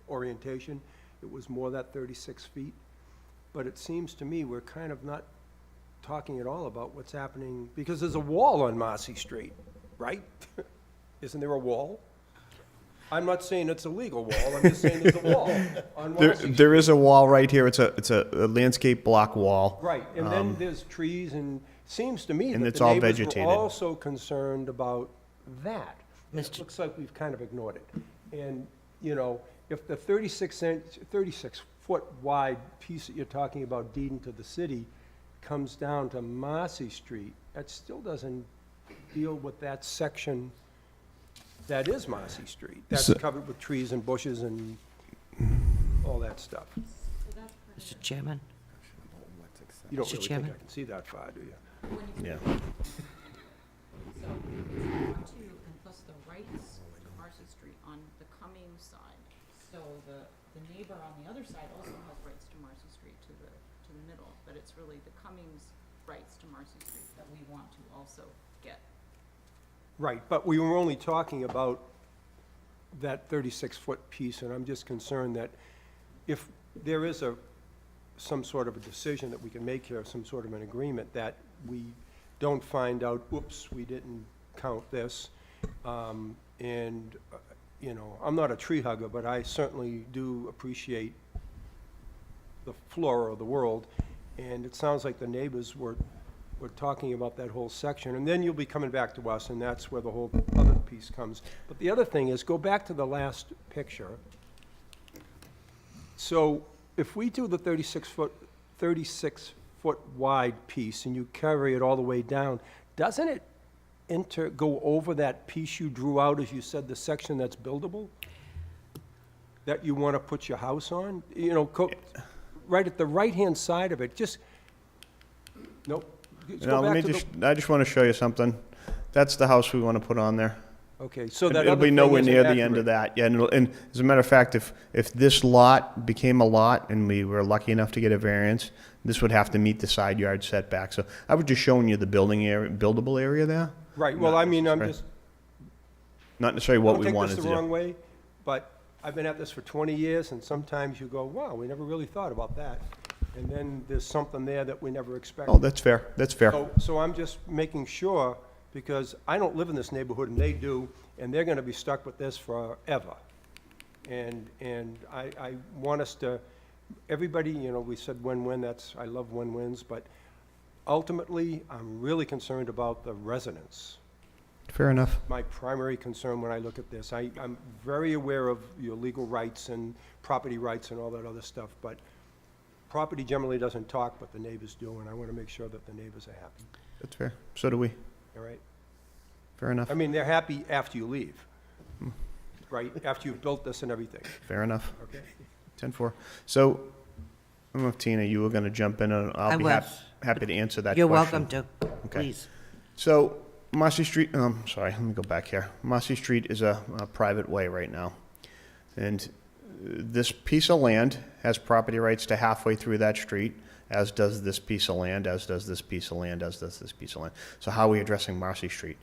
orientation. It was more that 36 feet. But it seems to me we're kind of not talking at all about what's happening, because there's a wall on Marcy Street, right? Isn't there a wall? I'm not saying it's a legal wall, I'm just saying there's a wall on Marcy Street. There is a wall right here. It's a landscape block wall. Right, and then there's trees, and seems to me And that it's the all neighbors vegetated. were also concerned about that. It Mr. looks like we've kind of ignored it. And, if the 36-foot wide piece that you're talking about deeding to the city comes down to Marcy Street, that still doesn't deal with that section that is Marcy Street. That's covered with trees and bushes and all that stuff. Mr. Chairman? You don't Mr. really think Chairman? I can see that far, do you? Yeah. So, want to, and plus the rights to Marcy Street on the Cummings side. So the neighbor on the other side also has rights to Marcy Street to the middle, but it's really the Cummings rights to Marcy Street that we want to also get. Right, but we were only talking about that 36-foot piece, and I'm just concerned that if there is some sort of a decision that we can make here, some sort of an agreement, that we don't find out, oops, we didn't count this. I'm not a tree hugger, but I certainly do appreciate the flora of the world, and it sounds like the neighbors were talking about that whole section, and then you'll be coming back to us, and that's where the whole other piece comes. But the other thing is, go back to the last picture. So if we do the 36-foot wide piece, and you carry it all the way down, doesn't it go over that piece you drew out, as you said, the section that's buildable, that you want to put your house on? Right at the right-hand side of it, just, nope. Let's go back to the- I just want to show you something. That's the house we want to put on there. Okay, so that It'll other be thing nowhere isn't near the end accurate. of that. Yeah, and as a matter of fact, if this lot became a lot and we were lucky enough to get a variance, this would have to meet the side yard setback. So I was just showing you the buildable area there. Right, well, Not I mean, I'm necessarily- just, Not necessarily what we don't wanted take to this the wrong do. way, but I've been at this for 20 years, and sometimes you go, wow, we never really thought about that. And then there's something there that we never expected. Oh, that's fair, that's fair. So I'm just making sure, because I don't live in this neighborhood and they do, and they're gonna be stuck with this forever. And I want us to, everybody, you know, we said win-win, I love win-wins, but ultimately, I'm really concerned about the residents. Fair enough. My primary concern when I look at this. I'm very aware of your legal rights and property rights and all that other stuff, but property generally doesn't talk, but the neighbors do, and I want to make sure that the neighbors are happy, That's fair. So do we. all right? Fair enough. I mean, they're happy after you leave, right? After you've built this and everything, Fair enough. okay? 10-4. So, I don't know if Tina, you were going to jump in, and I I'll be was. happy to answer that You're question. welcome to, please. So, Marcy Street, sorry, let me go back here. Marcy Street is a private way right now. And this piece of land has property rights to halfway through that street, as does this piece of land, as does this piece of land, as does this piece of land. So how are we addressing Marcy Street?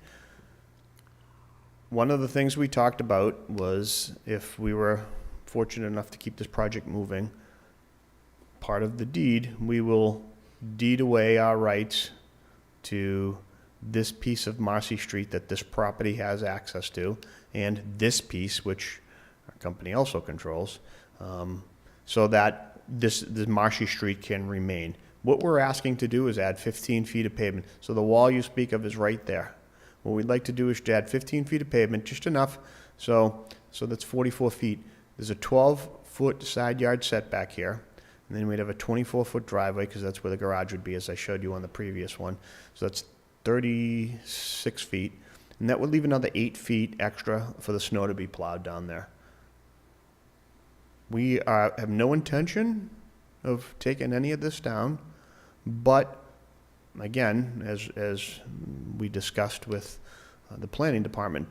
One of the things we talked about was if we were fortunate enough to keep this project moving, part of the deed, we will deed away our rights to this piece of Marcy Street that this property has access to, and this piece, which our company also controls, so that this Marcy Street can remain. What we're asking to do is add 15 feet of pavement. So the wall you speak of is right there. What we'd like to do is to add 15 feet of pavement, just enough, so that's 44 feet. There's a 12-foot side yard setback here, and then we'd have a 24-foot driveway, because that's where the garage would be, as I showed you on the previous one. So that's 36 feet, and that would leave another 8 feet extra for the snow to be plowed down there. We have no intention of taking any of this down, but again, as we discussed with the planning department,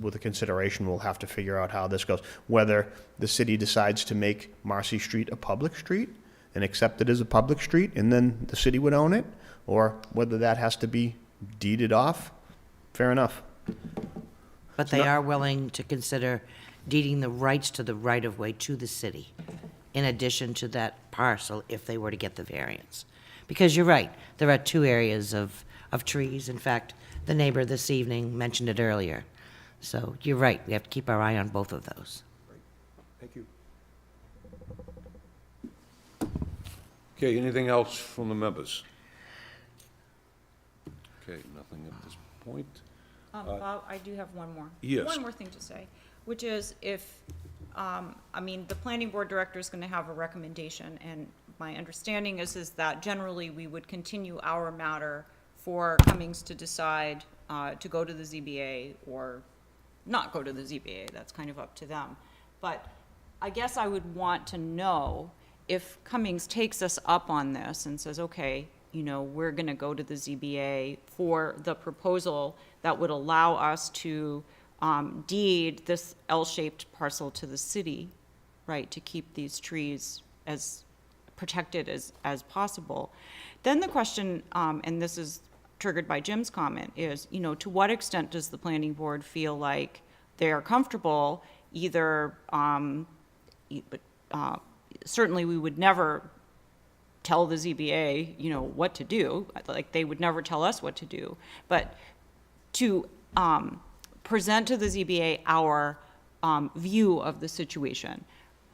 with the consideration, we'll have to figure out how this goes. Whether the city decides to make Marcy Street a public street and accept it as a public street, and then the city would own it, or whether that has to be deeded off, fair enough. But they are willing to consider deeding the rights to the right-of-way to the city, in addition to that parcel, if they were to get the variance. Because you're right, there are two areas of trees. In fact, the neighbor this evening mentioned it earlier. So you're right, we have to keep our eye on both of those. Thank you. Okay, anything else from the members? Okay, nothing at this point. Bob, I do have one more. Yes. One more thing to say, which is if, I mean, the planning board director is gonna have a recommendation, and my understanding is that generally we would continue our matter for Cummings to decide, to go to the ZBA or not go to the ZBA, that's kind of up to them. But I guess I would want to know if Cummings takes us up on this and says, okay, you know, we're gonna go to the ZBA for the proposal that would allow us to deed this L-shaped parcel to the city, right, to keep these trees as protected as possible. Then the question, and this is triggered by Jim's comment, is, you know, to what extent does the planning board feel like they are comfortable either, certainly we would never tell the ZBA, you know, what to do, like they would never tell us what to do, but to present to the ZBA our view of the situation,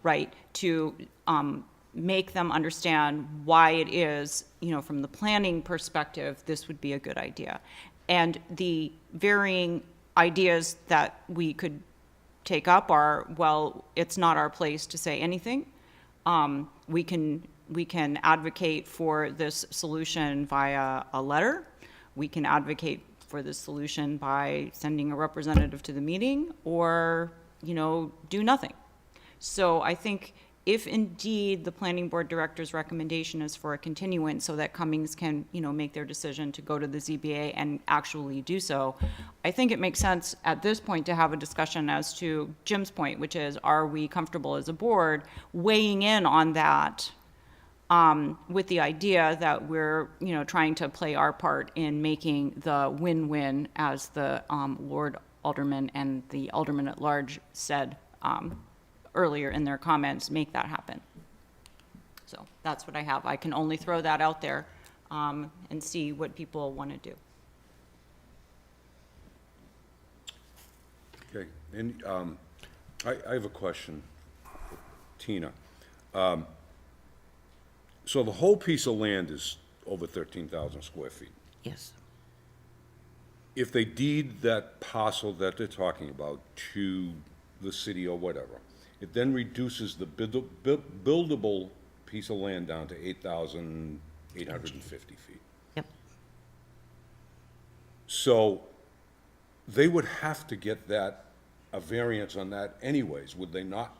right? To make them understand why it is, you know, from the planning perspective, this would be a good idea. And the varying ideas that we could take up are, well, it's not our place to say anything. We can advocate for this solution via a letter. We can advocate for this solution by sending a representative to the meeting, or, you know, do nothing. So I think if indeed the planning board director's recommendation is for a continuance so that Cummings can, you know, make their decision to go to the ZBA and actually do so, I think it makes sense at this point to have a discussion as to Jim's point, which is, are we comfortable as a board weighing in on that with the idea that we're, trying to play our part in making the win-win, as the Ward Alderman and the Alderman at large said earlier in their comments, make that happen. So that's what I have. I can only throw that out there and see what people want to do. Okay, and I have a question, Tina. So the whole piece of land is over 13,000 square feet. Yes. If they deed that parcel that they're talking about to the city or whatever, it then reduces the buildable piece of land down to 8,850 feet. Yep. So they would have to get a variance on that anyways, would they not?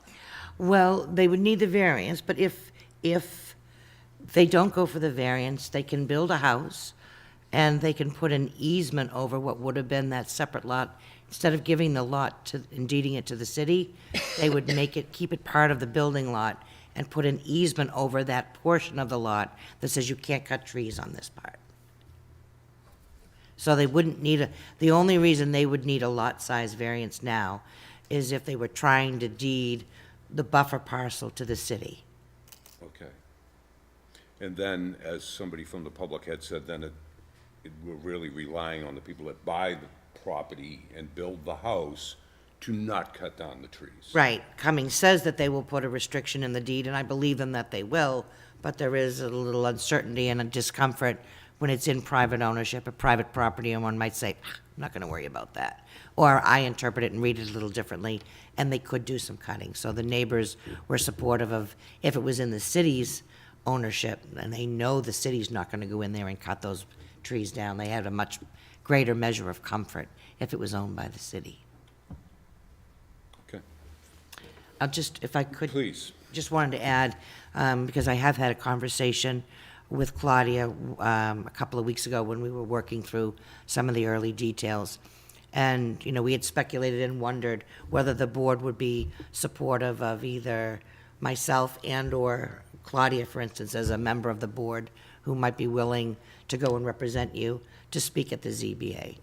Well, they would need the variance, but if they don't go for the variance, they can build a house and they can put an easement over what would have been that separate lot. Instead of giving the lot to, and deeding it to the city, they would keep it part of the building lot and put an easement over that portion of the lot that says you can't cut trees on this part. So they wouldn't need the only reason they would need a lot size variance now is if they were trying to deed the buffer parcel to the city. Okay. And then, as somebody from the public had said, then we're really relying on the people that buy the property and build the house to not cut down the trees. Right. Cummings says that they will put a restriction in the deed, and I believe them that they will, but there is a little uncertainty and a discomfort when it's in private ownership, a private property, and one might say, I'm not going to worry about that. Or I interpret it and read it a little differently, and they could do some cutting. So the neighbors were supportive of, if it was in the city's ownership, and they know the city's not going to go in there and cut those trees down, they had a much greater measure of comfort if it was owned by the city. Okay, I'll just, if I could. please. Just wanted to add, because I have had a conversation with Claudia a couple of weeks ago when we were working through some of the early details. And, we had speculated and wondered whether the board would be supportive of either myself and/or Claudia, for instance, as a member of the board who might be willing to go and represent you to speak at the ZBA.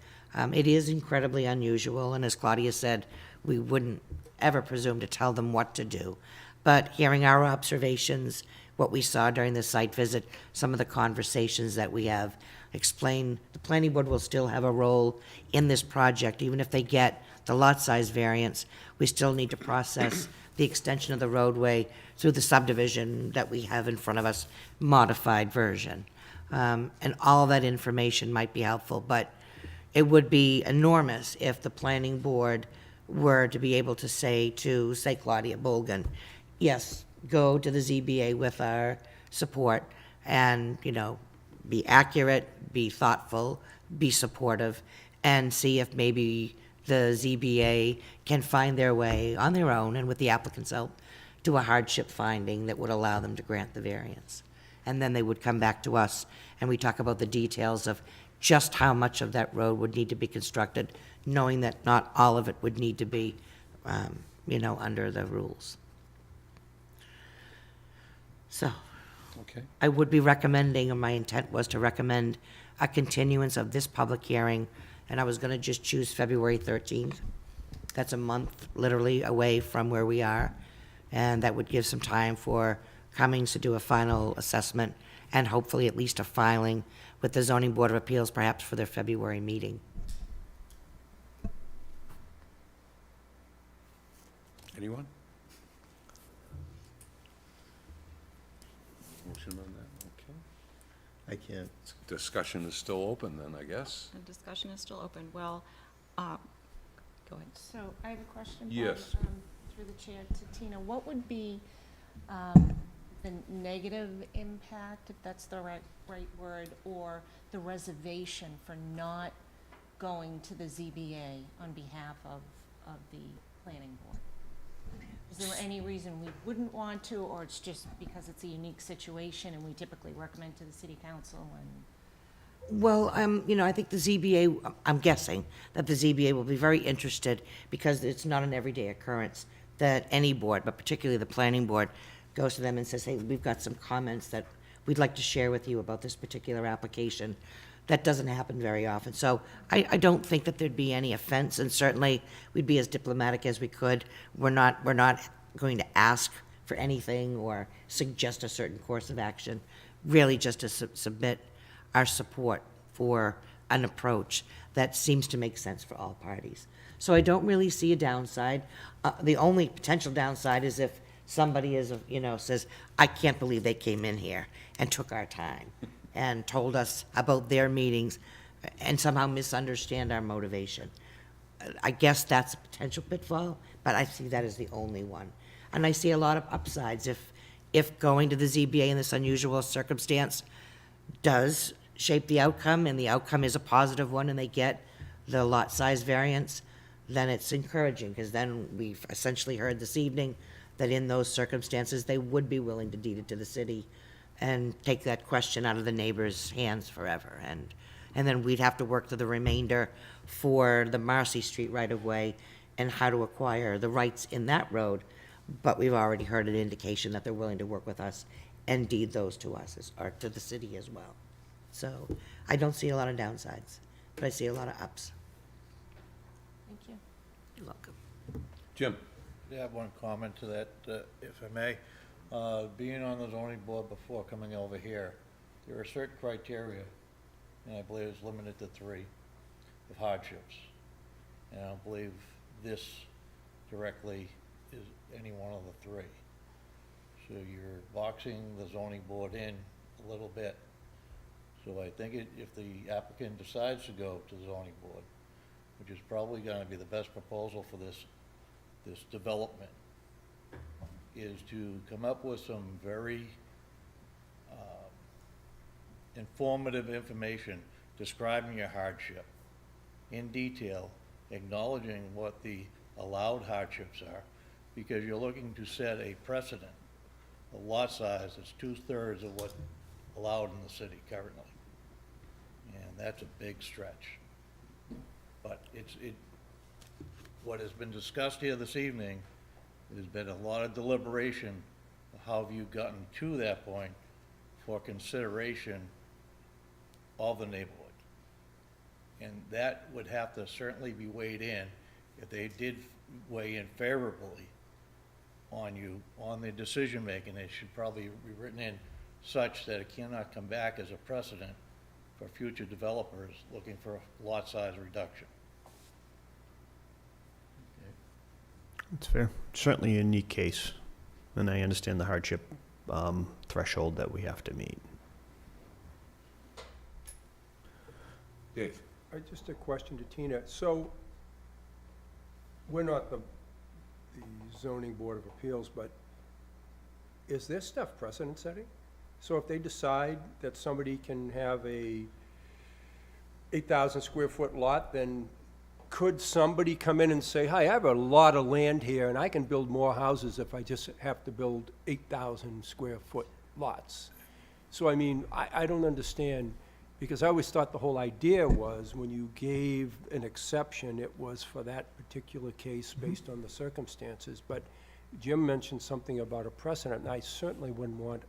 It is incredibly unusual, and as Claudia said, we wouldn't ever presume to tell them what to do. But hearing our observations, what we saw during the site visit, some of the conversations that we have, explain the planning board will still have a role in this project. Even if they get the lot size variance, we still need to process the extension of the roadway through the subdivision that we have in front of us, modified version. And all that information might be helpful, but it would be enormous if the planning board were to be able to say to, say, Claudia Bolgan, yes, go to the ZBA with our support and, be accurate, be thoughtful, be supportive, and see if maybe the ZBA can find their way on their own and with the applicant's help to a hardship finding that would allow them to grant the variance. And then they would come back to us and we talk about the details of just how much of that road would need to be constructed, knowing that not all of it would need to be, under the rules. So, Okay. I would be recommending, and my intent was to recommend a continuance of this public hearing, and I was gonna just choose February 13th. That's a month, literally, away from where we are, and that would give some time for Cummings to do a final assessment, and hopefully at least a filing with the Zoning Board of Appeals, perhaps for their February meeting. Anyone? Motion on that, okay. I can't. Discussion is still open then, I guess. The discussion is still open. Well, go ahead. So I have a question. Bob, Yes. Through the chair to Tina. What would be the negative impact, if that's the right word, or the reservation for not going to the ZBA on behalf of the planning board? Is there any reason we wouldn't want to, or it's just because it's a unique situation and we typically recommend to the city council and? Well, I think the ZBA, I'm guessing that the ZBA will be very interested because it's not an everyday occurrence that any board, but particularly the planning board, goes to them and says, hey, we've got some comments that we'd like to share with you about this particular application. That doesn't happen very often. So I don't think that there'd be any offense, and certainly we'd be as diplomatic as we could. We're not going to ask for anything or suggest a certain course of action, really just to submit our support for an approach that seems to make sense for all parties. So I don't really see a downside. The only potential downside is if somebody says, I can't believe they came in here and took our time and told us about their meetings and somehow misunderstand our motivation. I guess that's a potential pitfall, but I see that as the only one. And I see a lot of upsides if going to the ZBA in this unusual circumstance does shape the outcome, and the outcome is a positive one, and they get the lot size variance, then it's encouraging, because then we've essentially heard this evening that in those circumstances, they would be willing to deed it to the city and take that question out of the neighbors' hands forever. And then we'd have to work to the remainder for the Marcy Street right-of-way and how to acquire the rights in that road. But we've already heard an indication that they're willing to work with us and deed those to us, or to the city as well. So I don't see a lot of downsides, but I see a lot of ups. Thank you. You're welcome. Jim? I have one comment to that, if I may. Being on the zoning board before coming over here, there are certain criteria, and I believe it's limited to 3, of hardships. And I don't believe this directly is any one of the 3. So you're boxing the zoning board in a little bit. So I think if the applicant decides to go to the zoning board, which is probably gonna be the best proposal for this development, is to come up with some very informative information describing your hardship in detail, acknowledging what the allowed hardships are, because you're looking to set a precedent, a lot size that's 2/3 of what's allowed in the city currently. And that's a big stretch. But what has been discussed here this evening, there's been a lot of deliberation of how have you gotten to that point for consideration of the neighborhood. And that would have to certainly be weighed in. If they did weigh in favorably on you, on the decision-making, it should probably be written in such that it cannot come back as a precedent for future developers looking for a lot size reduction. It's fair. Certainly a unique case, and I understand the hardship threshold that we have to meet. Dave? Just a question to Tina. So, we're not the zoning board of appeals, but is this stuff precedent setting? So if they decide that somebody can have a 8,000 square foot lot, then could somebody come in and say, hi, I have a lot of land here and I can build more houses if I just have to build 8,000 square foot lots? So I mean, I don't understand, because I always thought the whole idea was when you gave an exception, it was for that particular case based on the circumstances. But Jim mentioned something about a precedent, and I certainly wouldn't want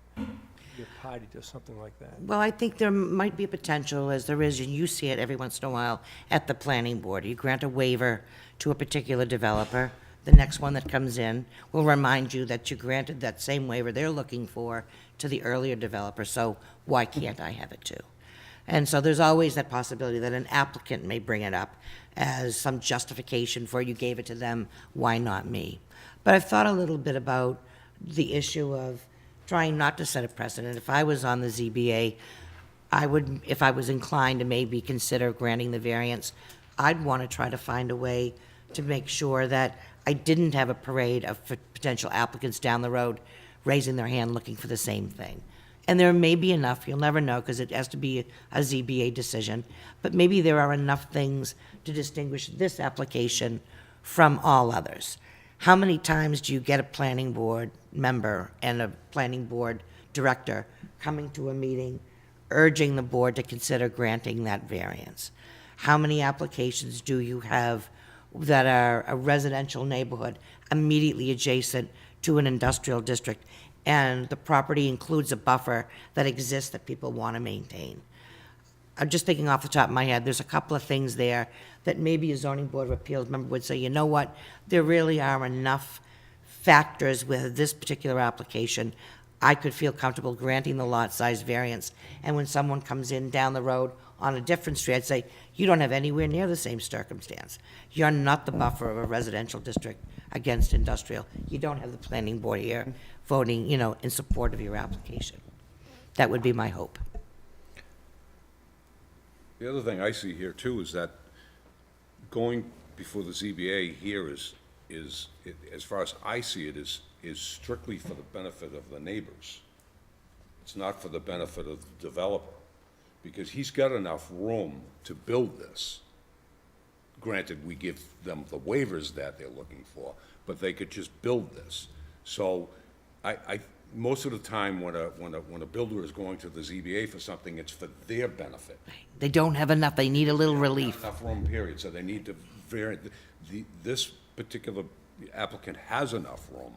your party to something like that. Well, I think there might be a potential, as there is, and you see it every once in a while at the planning board. You grant a waiver to a particular developer. The next one that comes in will remind you that you granted that same waiver they're looking for to the earlier developer, so why can't I have it too? And so there's always that possibility that an applicant may bring it up as some justification for you gave it to them, why not me? But I've thought a little bit about the issue of trying not to set a precedent. If I was on the ZBA, I would, if I was inclined to maybe consider granting the variance, I'd want to try to find a way to make sure that I didn't have a parade of potential applicants down the road raising their hand looking for the same thing. And there may be enough, you'll never know because it has to be a ZBA decision, but maybe there are enough things to distinguish this application from all others. How many times do you get a planning board member and a planning board director coming to a meeting urging the board to consider granting that variance? How many applications do you have that are a residential neighborhood immediately adjacent to an industrial district, and the property includes a buffer that exists that people want to maintain. I'm just thinking off the top of my head, there's a couple of things there that maybe a zoning board of appeals member would say, you know what, there really are enough factors with this particular application. I could feel comfortable granting the lot size variance, and when someone comes in down the road on a different street, I'd say, you don't have anywhere near the same circumstance. You're not the buffer of a residential district against industrial. You don't have the planning board here voting, in support of your application. That would be my hope. The other thing I see here too is that going before the ZBA here is, as far as I see it, is strictly for the benefit of the neighbors. It's not for the benefit of the developer, because he's got enough room to build this. Granted, we give them the waivers that they're looking for, but they could just build this. So most of the time when a builder is going to the ZBA for something, it's for their benefit. They don't have enough, they need a little relief. Enough room, period, so they need to vary, this particular applicant has enough room,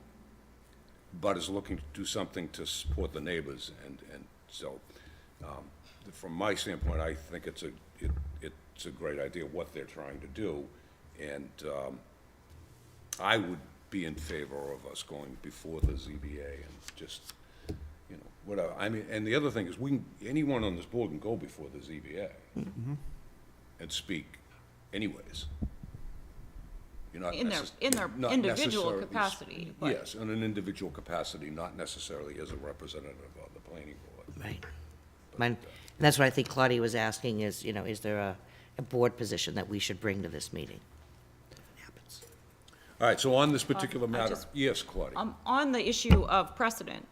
but is looking to do something to support the neighbors, and so, from my standpoint, I think it's a great idea what they're trying to do, and, I would be in favor of us going before the ZBA and just, whatever. I mean, and the other thing is, anyone on this board can go before the ZBA and speak anyways. You're not In their not individual necessarily capacity, but- Yes, in an individual capacity, not necessarily as a representative of the planning board. Right. And that's what I think Claudia was asking is, is there a board position that we should bring to this meeting? Happens. All right, so on this particular I matter, just- yes, Claudia. On the issue of precedent,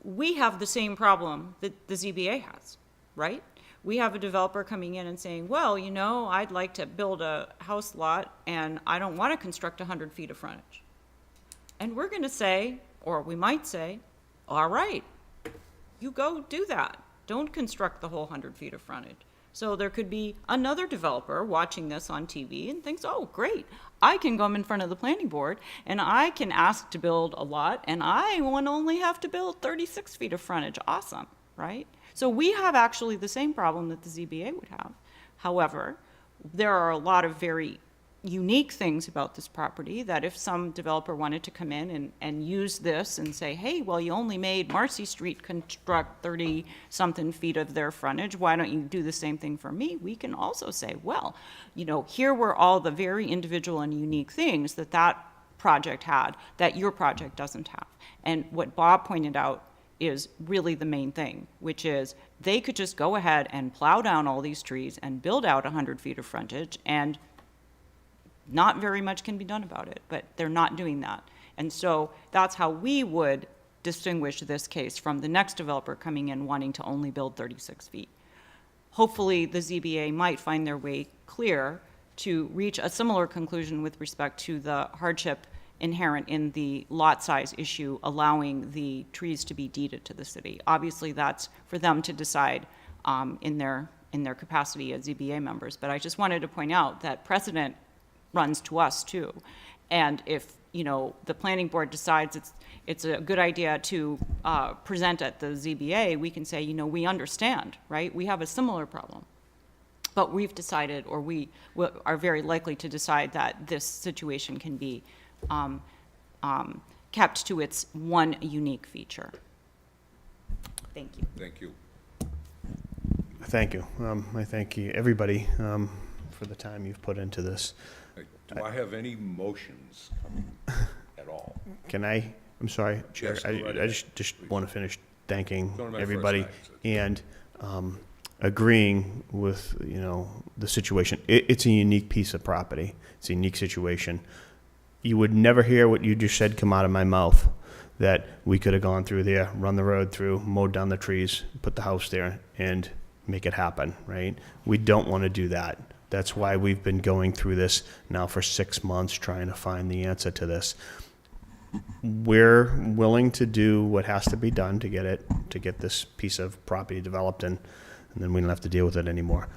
we have the same problem that the ZBA has, right? We have a developer coming in and saying, well, I'd like to build a house lot and I don't want to construct 100 feet of frontage. And we're going to say, or we might say, all right, you go do that. Don't construct the whole 100 feet of frontage. So there could be another developer watching this on TV and thinks, oh, great, I can come in front of the planning board and I can ask to build a lot and I won't only have to build 36 feet of frontage. Awesome, right? So we have actually the same problem that the ZBA would have. However, there are a lot of very unique things about this property that if some developer wanted to come in and use this and say, hey, well, you only made Marcy Street construct 30-something feet of their frontage, why don't you do the same thing for me? We can also say, well, here were all the very individual and unique things that project had that your project doesn't have. And what Bob pointed out is really the main thing, which is they could just go ahead and plow down all these trees and build out 100 feet of frontage, and not very much can be done about it, but they're not doing that. And so that's how we would distinguish this case from the next developer coming in wanting to only build 36 feet. Hopefully, the ZBA might find their way clear to reach a similar conclusion with respect to the hardship inherent in the lot size issue, allowing the trees to be deeded to the city. Obviously, that's for them to decide in their capacity as ZBA members. But I just wanted to point out that precedent runs to us too. And if, the planning board decides it's a good idea to present at the ZBA, we can say, we understand, right? We have a similar problem. But we've decided, or we are very likely to decide that this situation can be kept to its one unique feature. Thank you. Thank you. Thank you. I thank you, everybody, for the time you've put into this. Do I have any motions coming at all? I'm sorry, Chair, Yes, go right I ahead, just want to finish thanking Going to my everybody first and agreeing with, the situation. It's a unique piece of property. It's a unique situation. You would never hear what you just said come out of my mouth, that we could have gone through there, run the road through, mowed down the trees, put the house there, and make it happen, right? We don't want to do that. That's why we've been going through this now for 6 months, trying to find the answer to this. We're willing to do what has to be done to get this piece of property developed, and then we don't have to deal with it anymore.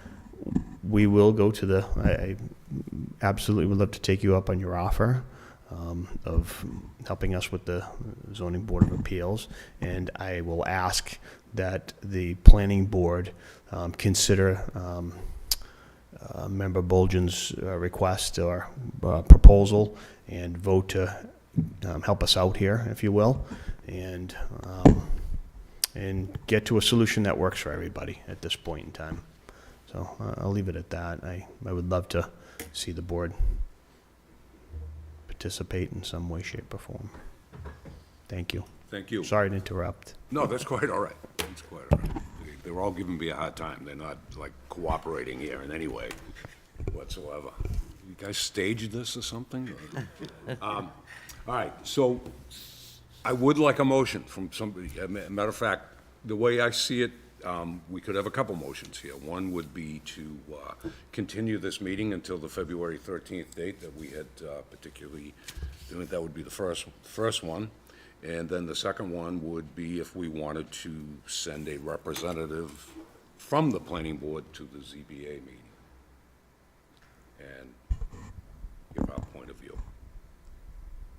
We will go to I absolutely would love to take you up on your offer. of helping us with the zoning board of appeals. And I will ask that the planning board consider Member Bolgen's request or proposal and vote to help us out here, if you will, and get to a solution that works for everybody at this point in time. So I'll leave it at that. I would love to see the board participate in some way, shape, or form. Thank you. Thank you. Sorry to interrupt. No, that's quite all right. That's quite all right. They're all giving me a hard time. They're not, like, cooperating here in any way whatsoever. You guys staged this or something? All right, so I would like a motion from somebody. Matter of fact, the way I see it, we could have a couple motions here. One would be to continue this meeting until the February 13th date that we had particularly, that would be the first one. And then the second one would be if we wanted to send a representative from the planning board to the ZBA meeting and give our point of view.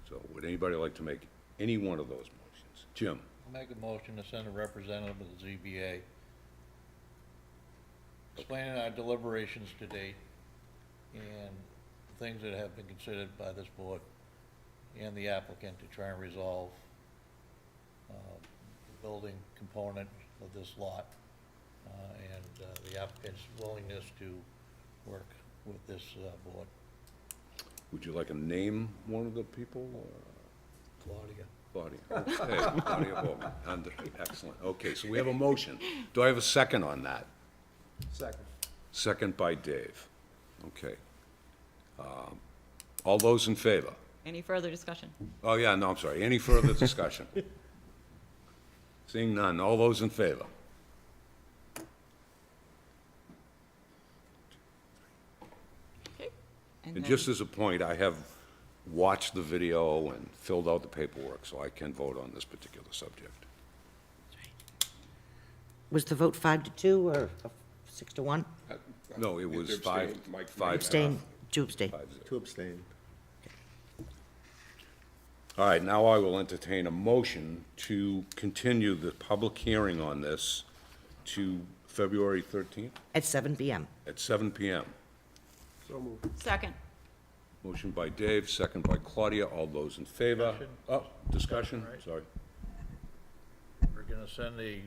So would anybody like to make any one of those motions? Jim? I'll make a motion to send a representative of the ZBA, explaining our deliberations to date and things that have been considered by this board and the applicant to try and resolve the building component of this lot, and the applicant's willingness to work with this board. Would you like to name one of the people? Claudia. Claudia. Okay, Claudia Woburn. Andre, excellent. Okay, so we have a motion. Do I have a second on that? Second. Second by Dave. Okay. All those in favor? Any further discussion? Oh, yeah, no, I'm sorry. Any further discussion? Seeing none. All those in favor? Okay. And then- just as a point, I have watched the video and filled out the paperwork, so I can vote on this particular subject. Was the vote 5-2 or 6-1? No, it was Abstain. five. Abstain, 2 abstain. To abstain. All right, now I will entertain a motion to continue the public hearing on this to February 13th At 7 PM. at 7 PM. So moved. Second. Motion by Dave, second by Claudia. All those in favor? Discussion. Oh, discussion, Right. sorry. We're gonna send a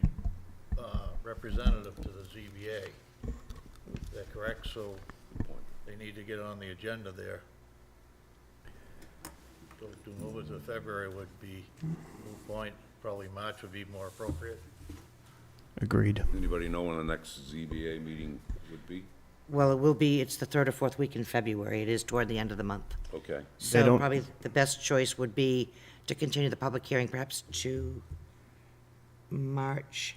representative to the ZBA. Is that correct? So they need to get on the agenda there. So to move it to February would be moot point. Probably March would be more appropriate. Agreed. Anybody know when the next ZBA meeting would be? Well, it will be, it's the 3rd or 4th week in February. It is toward the end of the month. Okay. So don't- probably the best choice would be to continue the public hearing perhaps to March.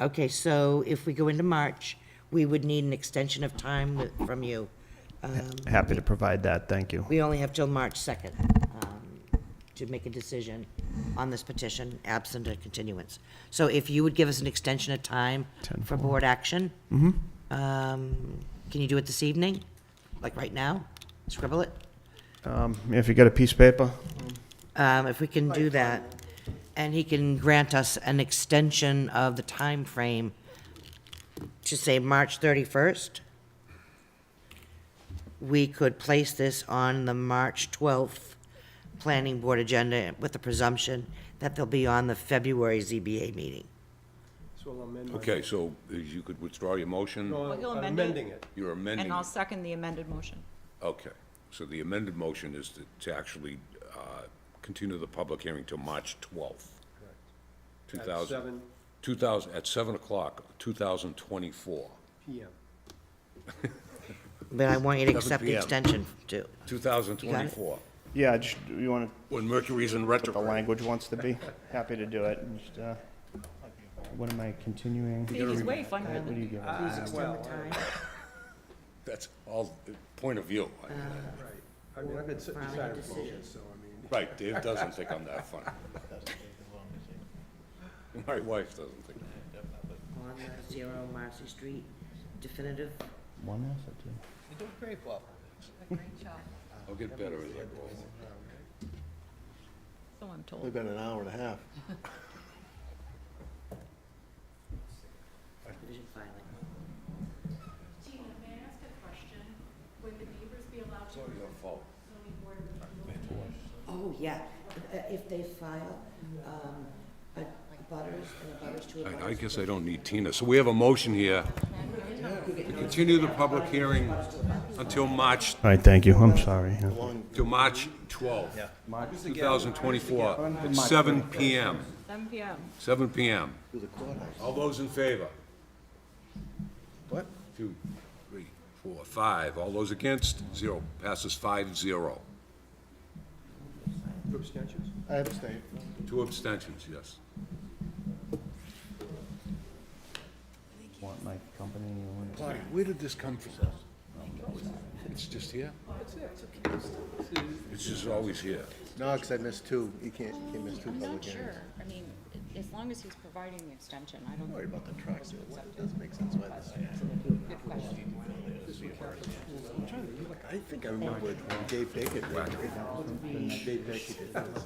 Okay, so if we go into March, we would need an extension of time from you. Happy to provide that. Thank you. We only have till March 2nd to make a decision on this petition, absent a continuance. So if you would give us an extension of time for board action? Can you do it this evening? Like right now? Scribble it? If you got a piece of paper, If we can do that, and he can grant us an extension of the time frame to say March 31st, we could place this on the March 12th Planning Board agenda with the presumption that they'll be on the February ZBA meeting. So I'll amend my. Okay, so you could withdraw your motion? No, Well, he'll I'm amend it. amending it. You're amending? And I'll second the amended motion. Okay, so the amended motion is to actually continue the public hearing till March 12th. Correct. 2000 at 7 o'clock, 2024. PM. But I want you to 7 accept the PM. extension too. 2024, yeah, just, you want when Mercury's in what the retrograde. language wants to be? Happy to do it. Just, what am I continuing? He's way funnier What do than you give? Please extend the time. That's all, point of view. Right. I mean, I've been sitting beside him for years, so I mean. Right, Dave doesn't think I'm that funny. My wife doesn't think. 110 Marcy Street, definitive. One else or two? You're doing great, Bob. Okay, get better at it. So I'm Only told. been an hour and a half. Tina, may I ask a question? Would the neighbors be allowed to? Oh, yeah. If they file, a butters and a butters to a butters. I guess I don't need Tina. So we have a motion here to continue the public hearing until March, All right, thank you, I'm sorry. Yeah. till March 12th, 2024, at 7 PM. 7 PM. 7 PM. To the courthouse. All those in favor? What? 2, 3, 4, 5. All those against? 0. Passes 5-0. Two abstentions? I abstain. 2 abstentions, yes. Want my company? Claudia, where did this come from? It's just here? It's just always here. No, because I missed two. You can't miss two I'm public not hearings. sure. I mean, as long as he's providing the extension, I don't. Don't worry about the trucks. It doesn't make sense why this. Good question. I'm trying to look. I think I remember when Dave Baker did it. When Dave Baker did this.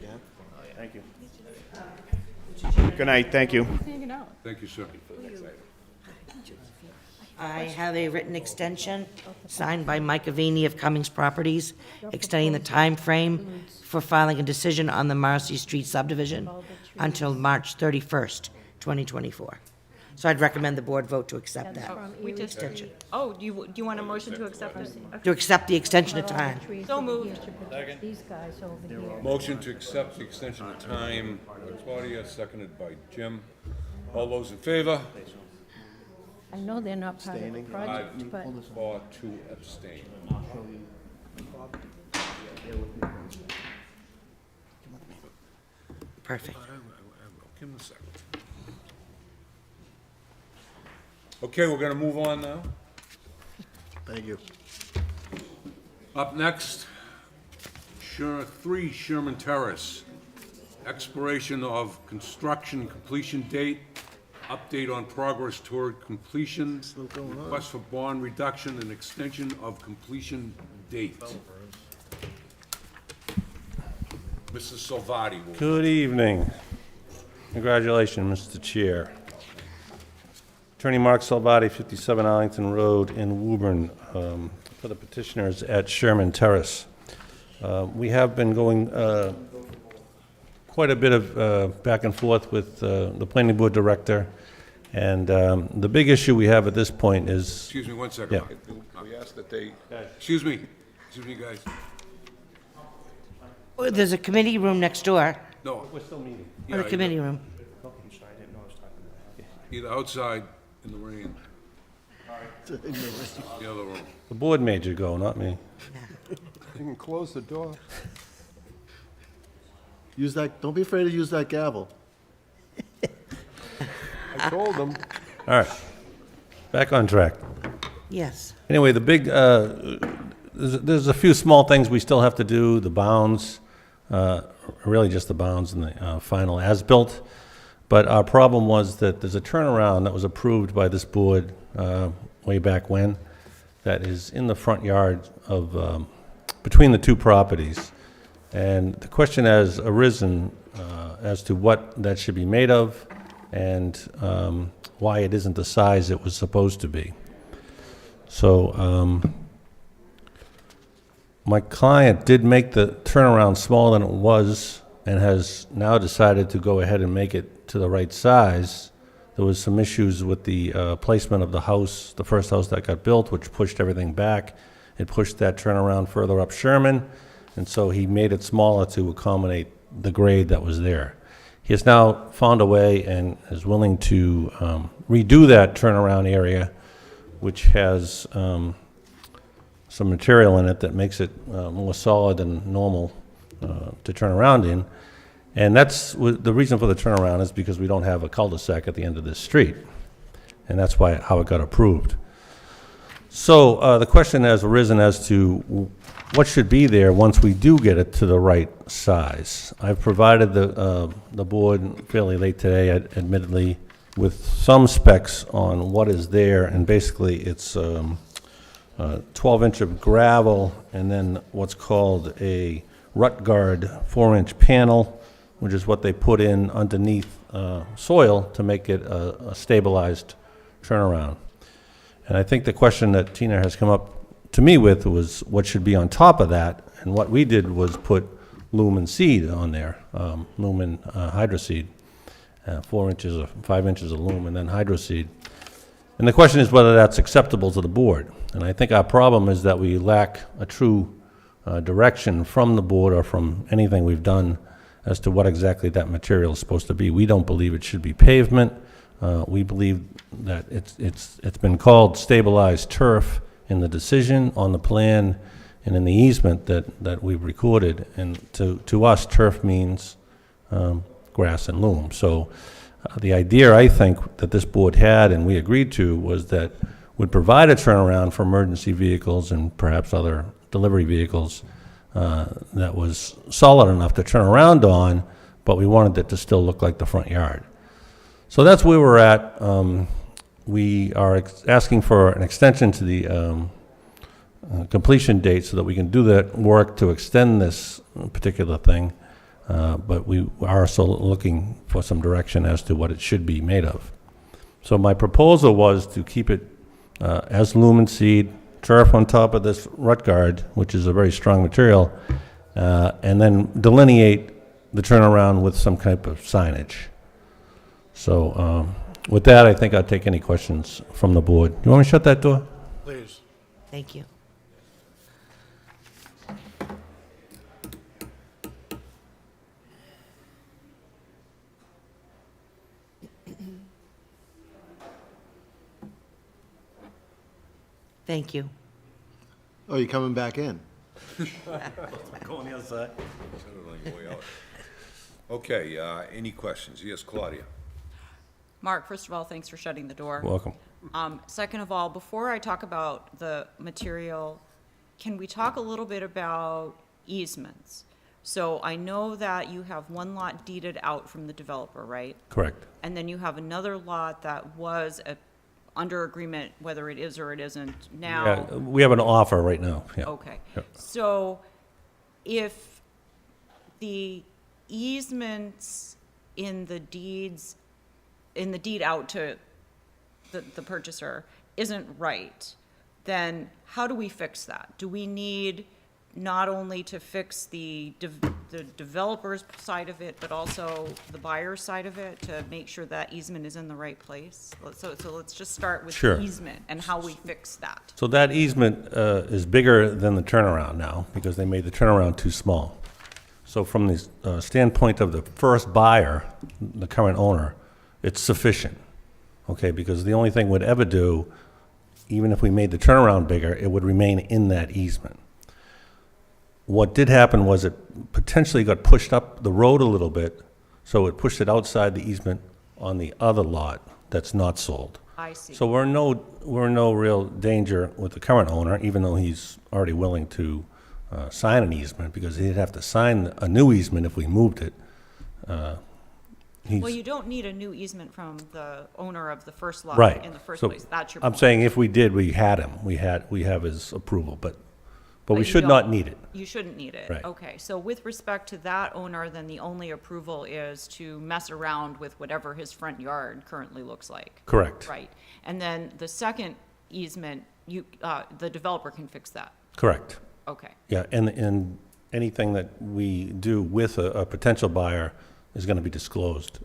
Yeah? Thank you. Good night, thank you. Hanging out. Thank you, sir. I have a written extension signed by Mike Avini of Cummings Properties, extending the time frame for filing a decision on the Marcy Street subdivision until March 31st, 2024. So I'd recommend the board vote to accept that. We just, oh, do you want a motion to accept it? To accept the extension of time. So moved. These guys over here. Motion to accept the extension of time by Claudia, seconded by Jim. All those in favor? I know they're not part of the project, but 4 to abstain. Perfect. Give him a second. Okay, we're gonna move on now. Thank you. Up next, 3 Sherman Terrace. Expiration of construction completion date, update on progress toward completion, request for bond reduction and extension of completion date. Mrs. Salvati will. Good evening. Congratulations, Mr. Chair. Attorney Mark Salvati, 57 Arlington Road in Woburn, for the petitioners at Sherman Terrace. We have been going quite a bit of back and forth with the planning board director, and the big issue we have at this point is... Excuse me one second. Yeah. We ask that they, excuse me, guys. Oh, there's a committee room next door, No, We're still meeting. or the Yeah, committee room. I'm sorry, I didn't know I was talking about that. either outside in the rain, the other room. The board made you go, not me. You can close the door. Use that, don't be afraid to use that gavel. I told them. All right, back on track. Yes. Anyway, the big, there's a few small things we still have to do, the bounds, really just the bounds and the final as-built. But our problem was that there's a turnaround that was approved by this board way back when that is in the front yard of, between the two properties. And the question has arisen as to what that should be made of and why it isn't the size it was supposed to be. So my client did make the turnaround smaller than it was and has now decided to go ahead and make it to the right size. There was some issues with the placement of the house, the first house that got built, which pushed everything back. It pushed that turnaround further up Sherman, and so he made it smaller to accommodate the grade that was there. He has now found a way and is willing to redo that turnaround area, which has some material in it that makes it more solid than normal to turn around in. And that's the reason for the turnaround is because we don't have a cul-de-sac at the end of this street. And that's how it got approved. So the question has arisen as to what should be there once we do get it to the right size. I've provided the board fairly late today, admittedly, with some specs on what is there, and basically it's 12-inch of gravel, and then what's called a rut guard 4-inch panel, which is what they put in underneath soil to make it a stabilized turnaround. And I think the question that Tina has come up to me with was what should be on top of that, and what we did was put lumen seed on there, lumen hydroseed, 4 inches or 5 inches of lumen, and then hydroseed. And the question is whether that's acceptable to the board. And I think our problem is that we lack a true direction from the board or from anything we've done as to what exactly that material is supposed to be. We don't believe it should be pavement. We believe that it's been called stabilized turf in the decision, on the plan, and in the easement that we've recorded. And to us, turf means grass and loam. So the idea, I think, that this board had and we agreed to was that would provide a turnaround for emergency vehicles and perhaps other delivery vehicles that was solid enough to turn around on, but we wanted it to still look like the front yard. So that's where we're at. We are asking for an extension to the completion date so that we can do that work to extend this particular thing, but we are also looking for some direction as to what it should be made of. So my proposal was to keep it as lumen seed, turf on top of this rut guard, which is a very strong material, and then delineate the turnaround with some type of signage. So with that, I think I'll take any questions from the board. You want me to shut that door? Please. Thank you. Thank you. Oh, you're coming back in? Go on the other side. Shut it on your way out. Okay, any questions? Yes, Claudia? Mark, first of all, thanks for shutting the door. Welcome. Second of all, before I talk about the material, can we talk a little bit about easements? So I know that you have one lot deeded out from the developer, right? Correct. And then you have another lot that was under agreement, whether it is or it isn't now. Yeah, we have an offer right now, yeah. Okay. Yep. So if the easements in the deed out to the purchaser isn't right, then how do we fix that? Do we need not only to fix the developer's side of it, but also the buyer's side of it to make sure that easement is in the right place? So let's just start with Sure. easement and how we fix that. So that easement is bigger than the turnaround now, because they made the turnaround too small. So from the standpoint of the first buyer, the current owner, it's sufficient, okay? Because the only thing we'd ever do, even if we made the turnaround bigger, it would remain in that easement. What did happen was it potentially got pushed up the road a little bit, so it pushed it outside the easement on the other lot that's not sold. I see. So we're in no real danger with the current owner, even though he's already willing to sign an easement, because he'd have to sign a new easement if we moved it. Well, you don't need a new easement from the owner of the first lot Right. in the first So place. That's your I'm point. saying if we did, we had him. We have his approval, but we you should not don't- need it. You shouldn't need it. Right. Okay, so with respect to that owner, then the only approval is to mess around with whatever his front yard currently looks like. Correct. Right. And then the second easement, the developer can fix that. Correct. Okay. Yeah, and anything that we do with a potential buyer is going to be disclosed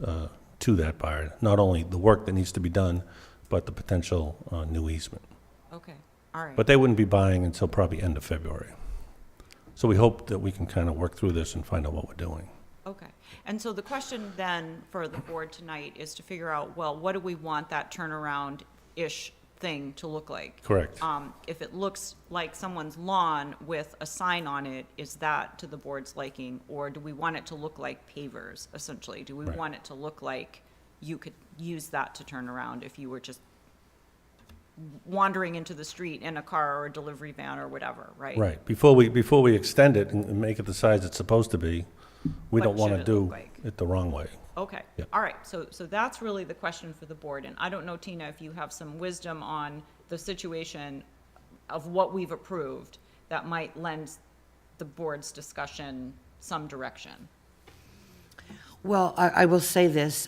to that buyer. Not only the work that needs to be done, but the potential new easement. Okay, all right. But they wouldn't be buying until probably end of February. So we hope that we can kind of work through this and find out what we're doing. Okay. And so the question then for the board tonight is to figure out, well, what do we want that turnaround-ish thing to look like? Correct. If it looks like someone's lawn with a sign on it, is that to the board's liking? Or do we want it to look like pavers, essentially? Do we Right. want it to look like you could use that to turn around if you were just wandering into the street in a car or a delivery van or whatever, right? Right. Before we extend it and make it the size it's supposed to be, we What don't want to should it look do like? it the wrong way. Okay, Yeah. all right, so that's really the question for the board, and I don't know, Tina, if you have some wisdom on the situation of what we've approved that might lend the board's discussion some direction. Well, I will say this,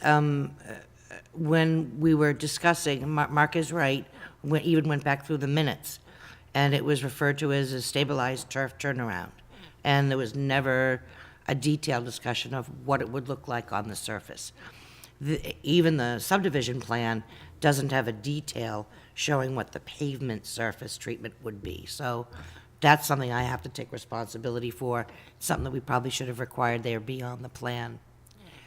when we were discussing, Mark is right, we even went back through the minutes, and it was referred to as a stabilized turf turnaround. And there was never a detailed discussion of what it would look like on the surface. Even the subdivision plan doesn't have a detail showing what the pavement surface treatment would be. So that's something I have to take responsibility for, something that we probably should have required there be on the plan.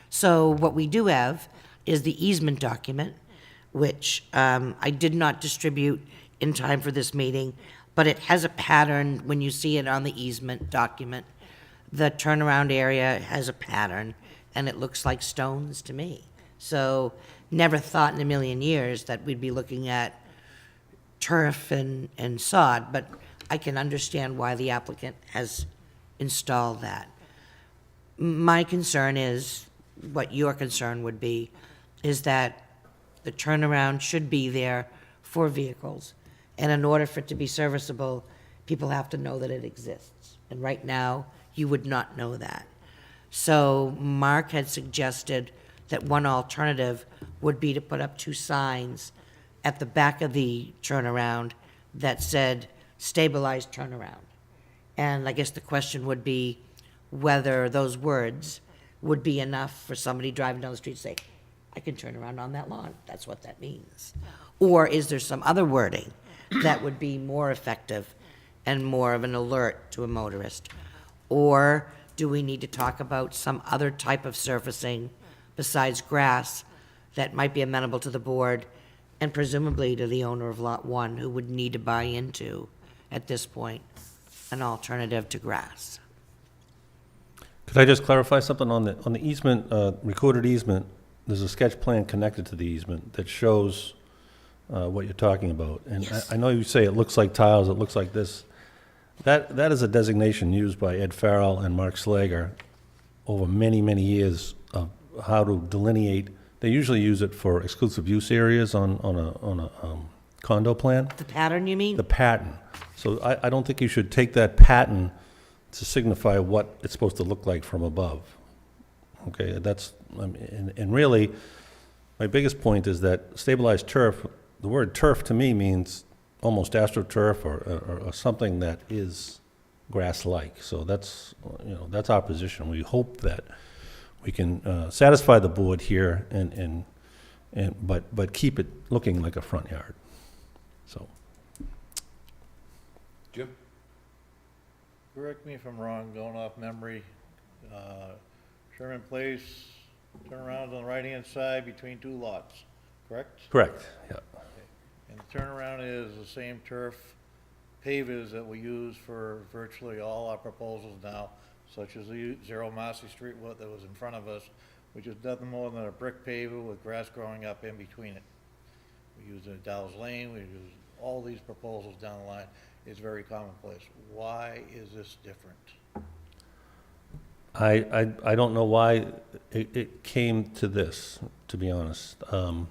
So what we do have is the easement document, which I did not distribute in time for this meeting, but it has a pattern when you see it on the easement document. The turnaround area has a pattern, and it looks like stones to me. So never thought in a million years that we'd be looking at turf and sod, but I can understand why the applicant has installed that. My concern is, what your concern would be, is that the turnaround should be there for vehicles. And in order for it to be serviceable, people have to know that it exists. And right now, you would not know that. So Mark had suggested that one alternative would be to put up 2 signs at the back of the turnaround that said stabilized turnaround. And I guess the question would be whether those words would be enough for somebody driving down the street to say, I can turn around on that lawn. That's what that means. Or is there some other wording that would be more effective and more of an alert to a motorist? Or do we need to talk about some other type of surfacing besides grass that might be amenable to the board and presumably to the owner of Lot 1, who would need to buy into, at this point, an alternative to grass? Could I just clarify something on the easement, recorded easement? There's a sketch plan connected to the easement that shows what you're talking about. And Yes. I know you say it looks like tiles, it looks like this. That is a designation used by Ed Farrell and Mark Slager over many, many years of how to delineate. They usually use it for exclusive use areas on a condo plan. The pattern, you mean? The pattern. So I don't think you should take that pattern to signify what it's supposed to look like from above. Okay, that's, and really, my biggest point is that stabilized turf, the word turf to me means almost astroturf or something that is grass-like. So that's, that's our position. We hope that we can satisfy the board here but keep it looking like a front yard. So. Jim? Correct me if I'm wrong, going off memory. Sherman Place, turnaround on the right-hand side between 2 lots, correct? Correct, yeah. And the turnaround is the same turf pavers that we use for virtually all our proposals now, such as the Zero Massey Street that was in front of us, which is nothing more than a brick paver with grass growing up in between it. We use it at Dow's Lane, we use all these proposals down the line. It's very commonplace. Why is this different? I don't know why it came to this, to be honest. Well,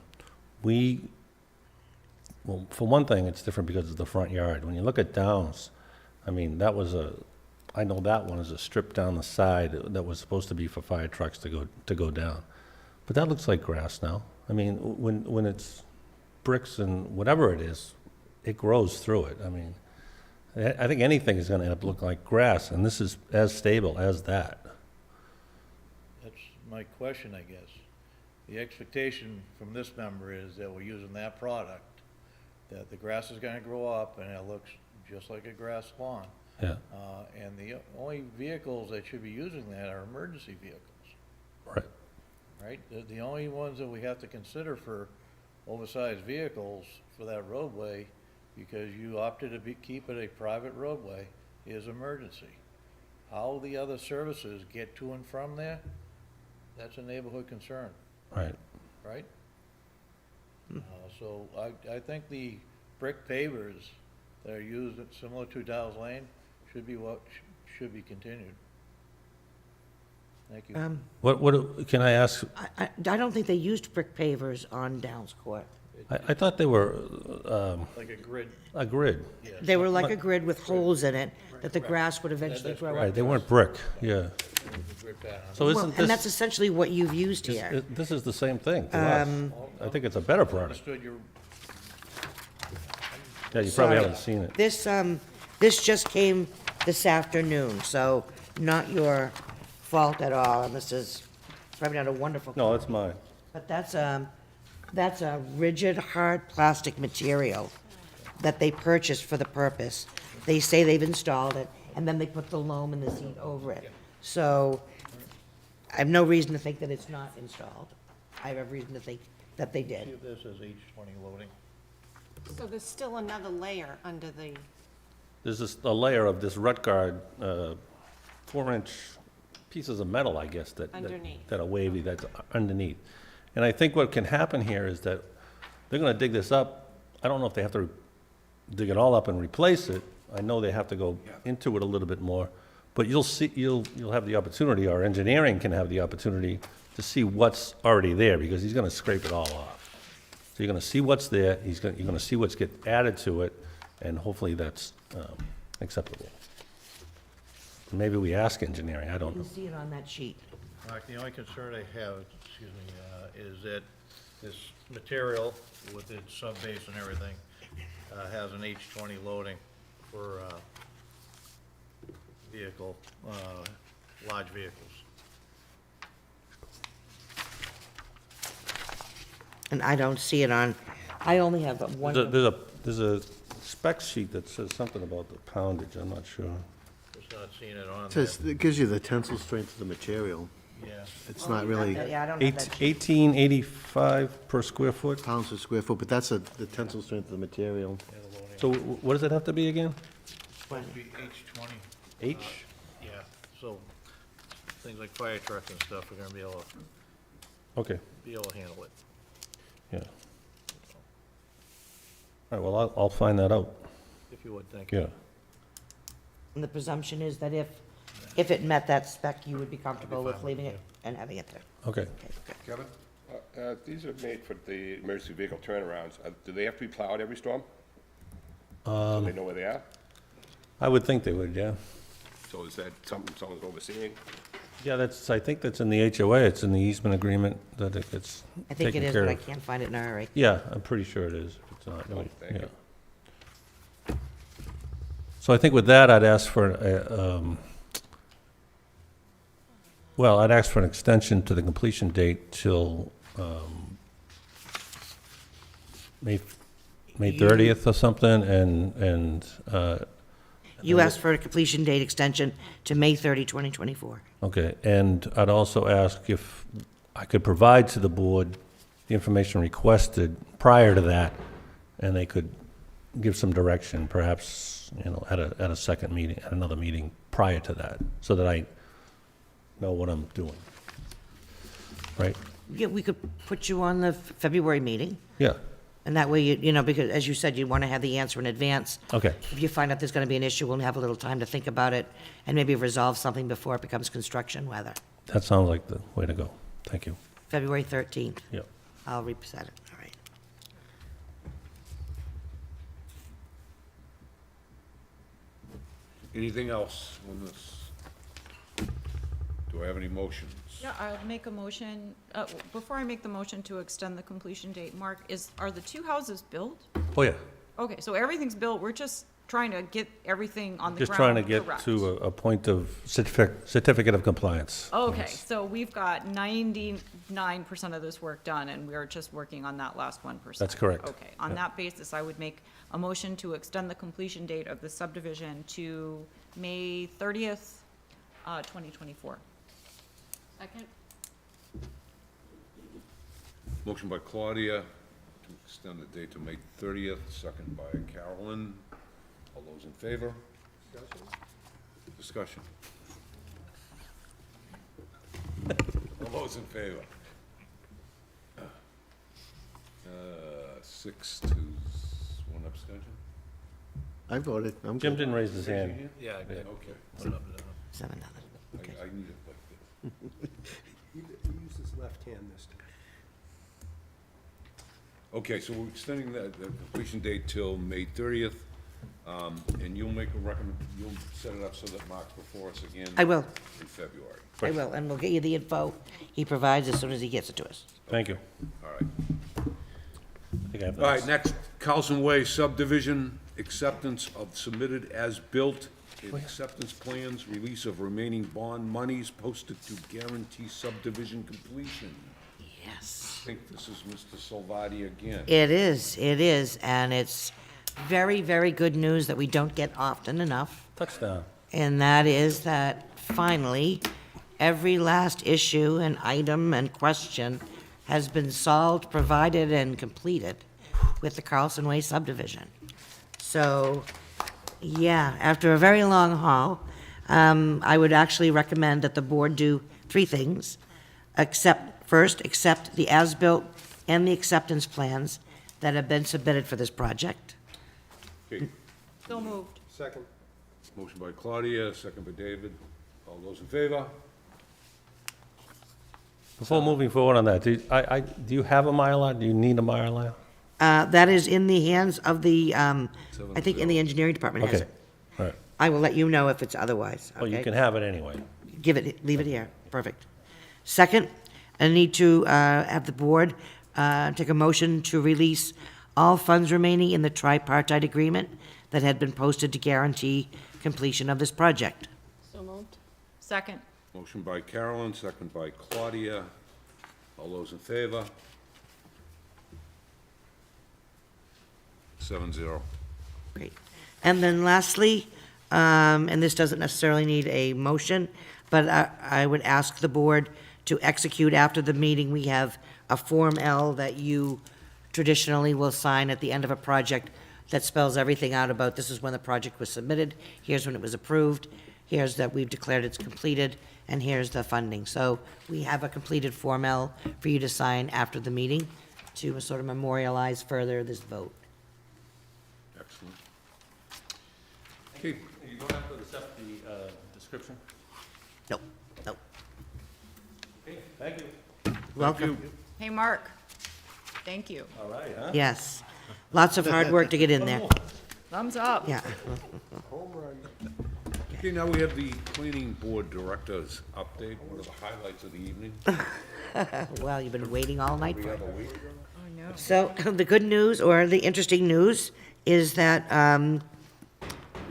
for one thing, it's different because of the front yard. When you look at Downs, I mean, I know that one is a strip down the side that was supposed to be for fire trucks to go down. But that looks like grass now. I mean, when it's bricks and whatever it is, it grows through it. I mean, I think anything is gonna end up looking like grass, and this is as stable as that. That's my question, I guess. The expectation from this member is that we're using that product, that the grass is gonna grow up and it looks just like a grass lawn. Yeah, And the only vehicles that should be using that are emergency vehicles, right. right? The only ones that we have to consider for oversized vehicles for that roadway, because you opted to keep it a private roadway, is emergency. How the other services get to and from there, that's a neighborhood concern, Right. right? So I think the brick pavers that are used similar to Dow's Lane should be what should be continued. Thank you. What, can I ask, I don't think they used brick pavers on Downs Court. I thought they were Like a grid, a grid. They were like a grid with holes in it that the grass would eventually grow Right, up. they weren't brick, yeah. grid pattern. So Well, isn't and that's this, essentially what you've used here. this is the same thing to us. I think it's a better product. Understood your, Yeah, you probably Sorry. haven't seen it. This just came this afternoon, so not your fault at all, and this is probably not a wonderful. No, that's mine. But that's a rigid, hard plastic material that they purchased for the purpose. They say they've installed it, and then they put the loam and the seat over it. So I have no reason to think that it's not installed. I have reason to think that they see did. if this is H20 loading. So there's still another layer under the, There's a layer of this Rutgard 4-inch pieces of metal, I guess, that Underneath. that are wavy, that's underneath. And I think what can happen here is that they're gonna dig this up. I don't know if they have to dig it all up and replace it. I know they have to go into it a little bit more. But you'll see, you'll have the opportunity, or engineering can have the opportunity to see what's already there, because he's gonna scrape it all off. So you're gonna see what's there, you're gonna see what's get added to it, and hopefully that's acceptable. Maybe we ask engineering, I don't You know. can see it on that sheet. Mark, the only concern I have, excuse me, is that this material with its subbase and everything has an H20 loading for vehicle, large vehicles. And I don't see it on, I only have one. There's a spec sheet that says something about the poundage, I'm not sure. Just not seeing it on It there. says, it gives you the tensile strength of the material. Yeah. It's not really Yeah, I don't have that sheet. 1885 per square foot? pounds per square foot, but that's the tensile strength of the material. So what does it have to be again? Supposed to be H20. H? Yeah, so things like fire trucks and stuff are gonna be able Okay, to handle it. yeah. All right, well, I'll find that out, If you would, thank you. yeah. And the presumption is that if it met that spec, you would be comfortable with leaving it and having it there. Okay. Okay, good. Kevin? These are made for the emergency vehicle turnarounds. Do they have to be plowed every storm? So they know where they are? I would think they would, yeah. So is that something someone's overseeing? Yeah, I think that's in the HOA, it's in the easement agreement that it gets I think it taken is, care but I of. can't find it in a hurry. Yeah, I'm pretty sure it is, if it's not, Oh, thank you. yeah. So I think with that, I'd ask for, well, I'd ask for an extension to the completion date till May 30th or something, and, You asked for a completion date extension to May 30, 2024. okay, and I'd also ask if I could provide to the board the information requested prior to that, and they could give some direction, perhaps, at a second meeting, at another meeting prior to that, so that I know what I'm doing. Right? Yeah, we could put you on the February meeting, Yeah, and that way, because as you said, you want to have the answer in advance. okay, If you find out there's going to be an issue, we'll have a little time to think about it and maybe resolve something before it becomes construction weather. that sounds like the way to go. Thank you. February 13th. Yeah. I'll reset it, all right. Anything else on this? Do I have any motions? Yeah, I'll make a motion, before I make the motion to extend the completion date, Mark, are the two houses built? Oh, yeah. Okay, so everything's built, we're just trying to get everything on the Just ground trying to get correct. to a point of certificate of compliance. Okay, Yes. so we've got 99% of this work done, and we're just working on that last 1%. That's correct. Okay, on that basis, I would make a motion to extend the completion date of the subdivision to May 30th, 2024. Second? Motion by Claudia to extend the date to May 30th, second by Carolyn. All those in favor? Discussion. All those in favor? 6 to 1 abstention? I voted, I'm Jim good. didn't raise his hand. Yeah, I did. Okay. Put it up there. 7-0. I need it like this. He used his left hand this time. Okay, so we're extending the completion date till May 30th, and you'll you'll set it up so that Mark's before us again. I will. In February. I will, and we'll get you the info he provides as soon as he gets it to us. Thank you. All right. I think I have All right, that. next, Carlson Way subdivision, acceptance of submitted as-built and acceptance plans, release of remaining bond monies posted to guarantee subdivision completion. Yes. I think this is Mr. Salvati again. It is, and it's very, very good news that we don't get often enough. Touchdown. And that is that finally, every last issue and item and question has been solved, provided, and completed with the Carlson Way subdivision. So, yeah, after a very long haul, I would actually recommend that the board do three things. First, accept the as-built and the acceptance plans that have been submitted for this project. Okay, So moved. Second. motion by Claudia, second by David. All those in favor? Before moving forward on that, do you have a Mylar? Do you need a Mylar? That is in the hands of the, I think in the engineering department has Okay, it. all right. I will let you know if it's otherwise, Well, you okay? can have it anyway. Leave it here, perfect. Second, I need to have the board take a motion to release all funds remaining in the tripartite agreement that had been posted to guarantee completion of this project. So moved. Second. Motion by Carolyn, second by Claudia. All those in favor? 7-0. Great. And then lastly, and this doesn't necessarily need a motion, but I would ask the board to execute after the meeting. We have a Form L that you traditionally will sign at the end of a project that spells everything out about this is when the project was submitted, here's when it was approved, here's that we've declared it's completed, and here's the funding. So we have a completed Form L for you to sign after the meeting to sort of memorialize further this vote. Excellent. Okay, You don't have to accept the description? Nope, nope. Okay, thank you. Welcome. Hey, Mark. Thank you. All right, huh? Yes. Lots of hard work to get in there. Thumbs up. Yeah. okay, now we have the planning board director's update. What are the highlights of the evening? Well, you've been waiting all night Every for it. other week? Oh, no. So the good news, or the interesting news, is that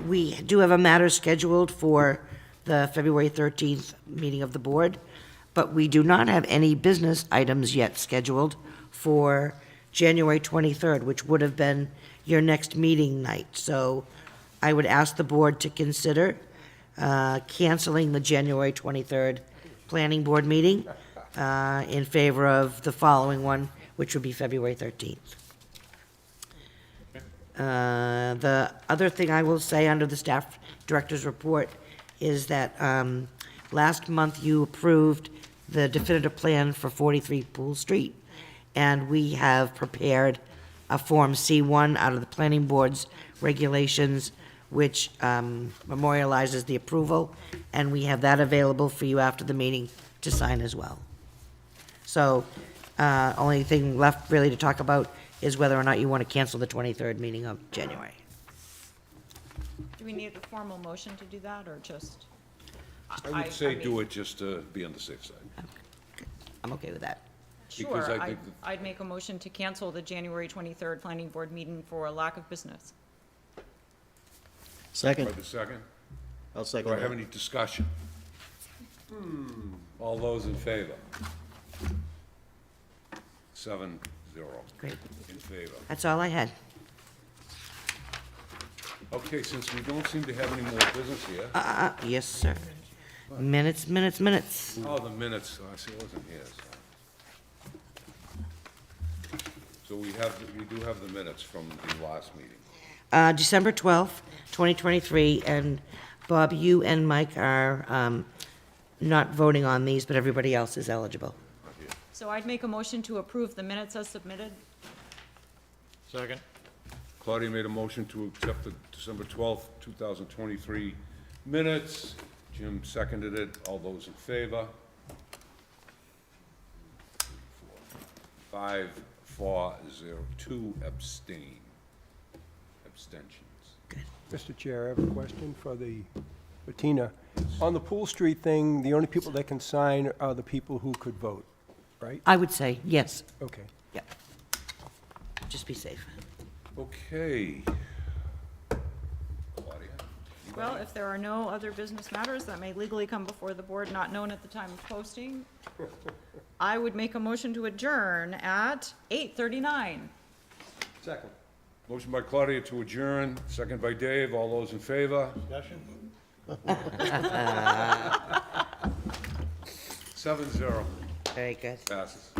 we do have a matter scheduled for the February 13th meeting of the board, but we do not have any business items yet scheduled for January 23rd, which would have been your next meeting night. So I would ask the board to consider canceling the January 23rd planning board meeting in favor of the following one, which would be February 13th. The other thing I will say under the staff director's report is that last month you approved the definitive plan for 43 Pool Street, and we have prepared a Form C1 out of the planning board's regulations, which memorializes the approval, and we have that available for you after the meeting to sign as well. So, only thing left really to talk about is whether or not you want to cancel the 23rd meeting of January. Do we need a formal motion to do that, or just? I would say mean, do it just to be on the safe side. I'm okay with that. Because Sure, I think that- I'd make a motion to cancel the January 23rd planning board meeting for a lack of business. Second, Right, the second? I'll Do second I have that. any discussion? All those in favor? 7-0. Great. In favor. That's all I had. Okay, since we don't seem to have any more business here, Yes, sir. Minutes, minutes, minutes. oh, the minutes, I see, it wasn't here, so we do have the minutes from the last meeting. December 12th, 2023, and Bob, you and Mike are not voting on these, but everybody else is eligible. So I'd make a motion to approve the minutes as submitted. Second. Claudia made a motion to accept the December 12th, 2023 minutes. Jim seconded it. All those in favor? 5, 4-0, 2 abstentions. Mr. Chair, I have a question for Tina. On the Pool Street thing, the only people that can sign are the people who could vote, right? I would say yes. Okay. Yep. Just be safe. Okay. Claudia? Well, if there are no other business matters that may legally come before the board not known at the time of posting, I would make a motion to adjourn at 8:39. Second. Motion by Claudia to adjourn, second by Dave. All those in favor? Discussion? 7-0, Very good. passes.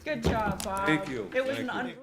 Good job, Bob. Thank you. It was Thank an you. un-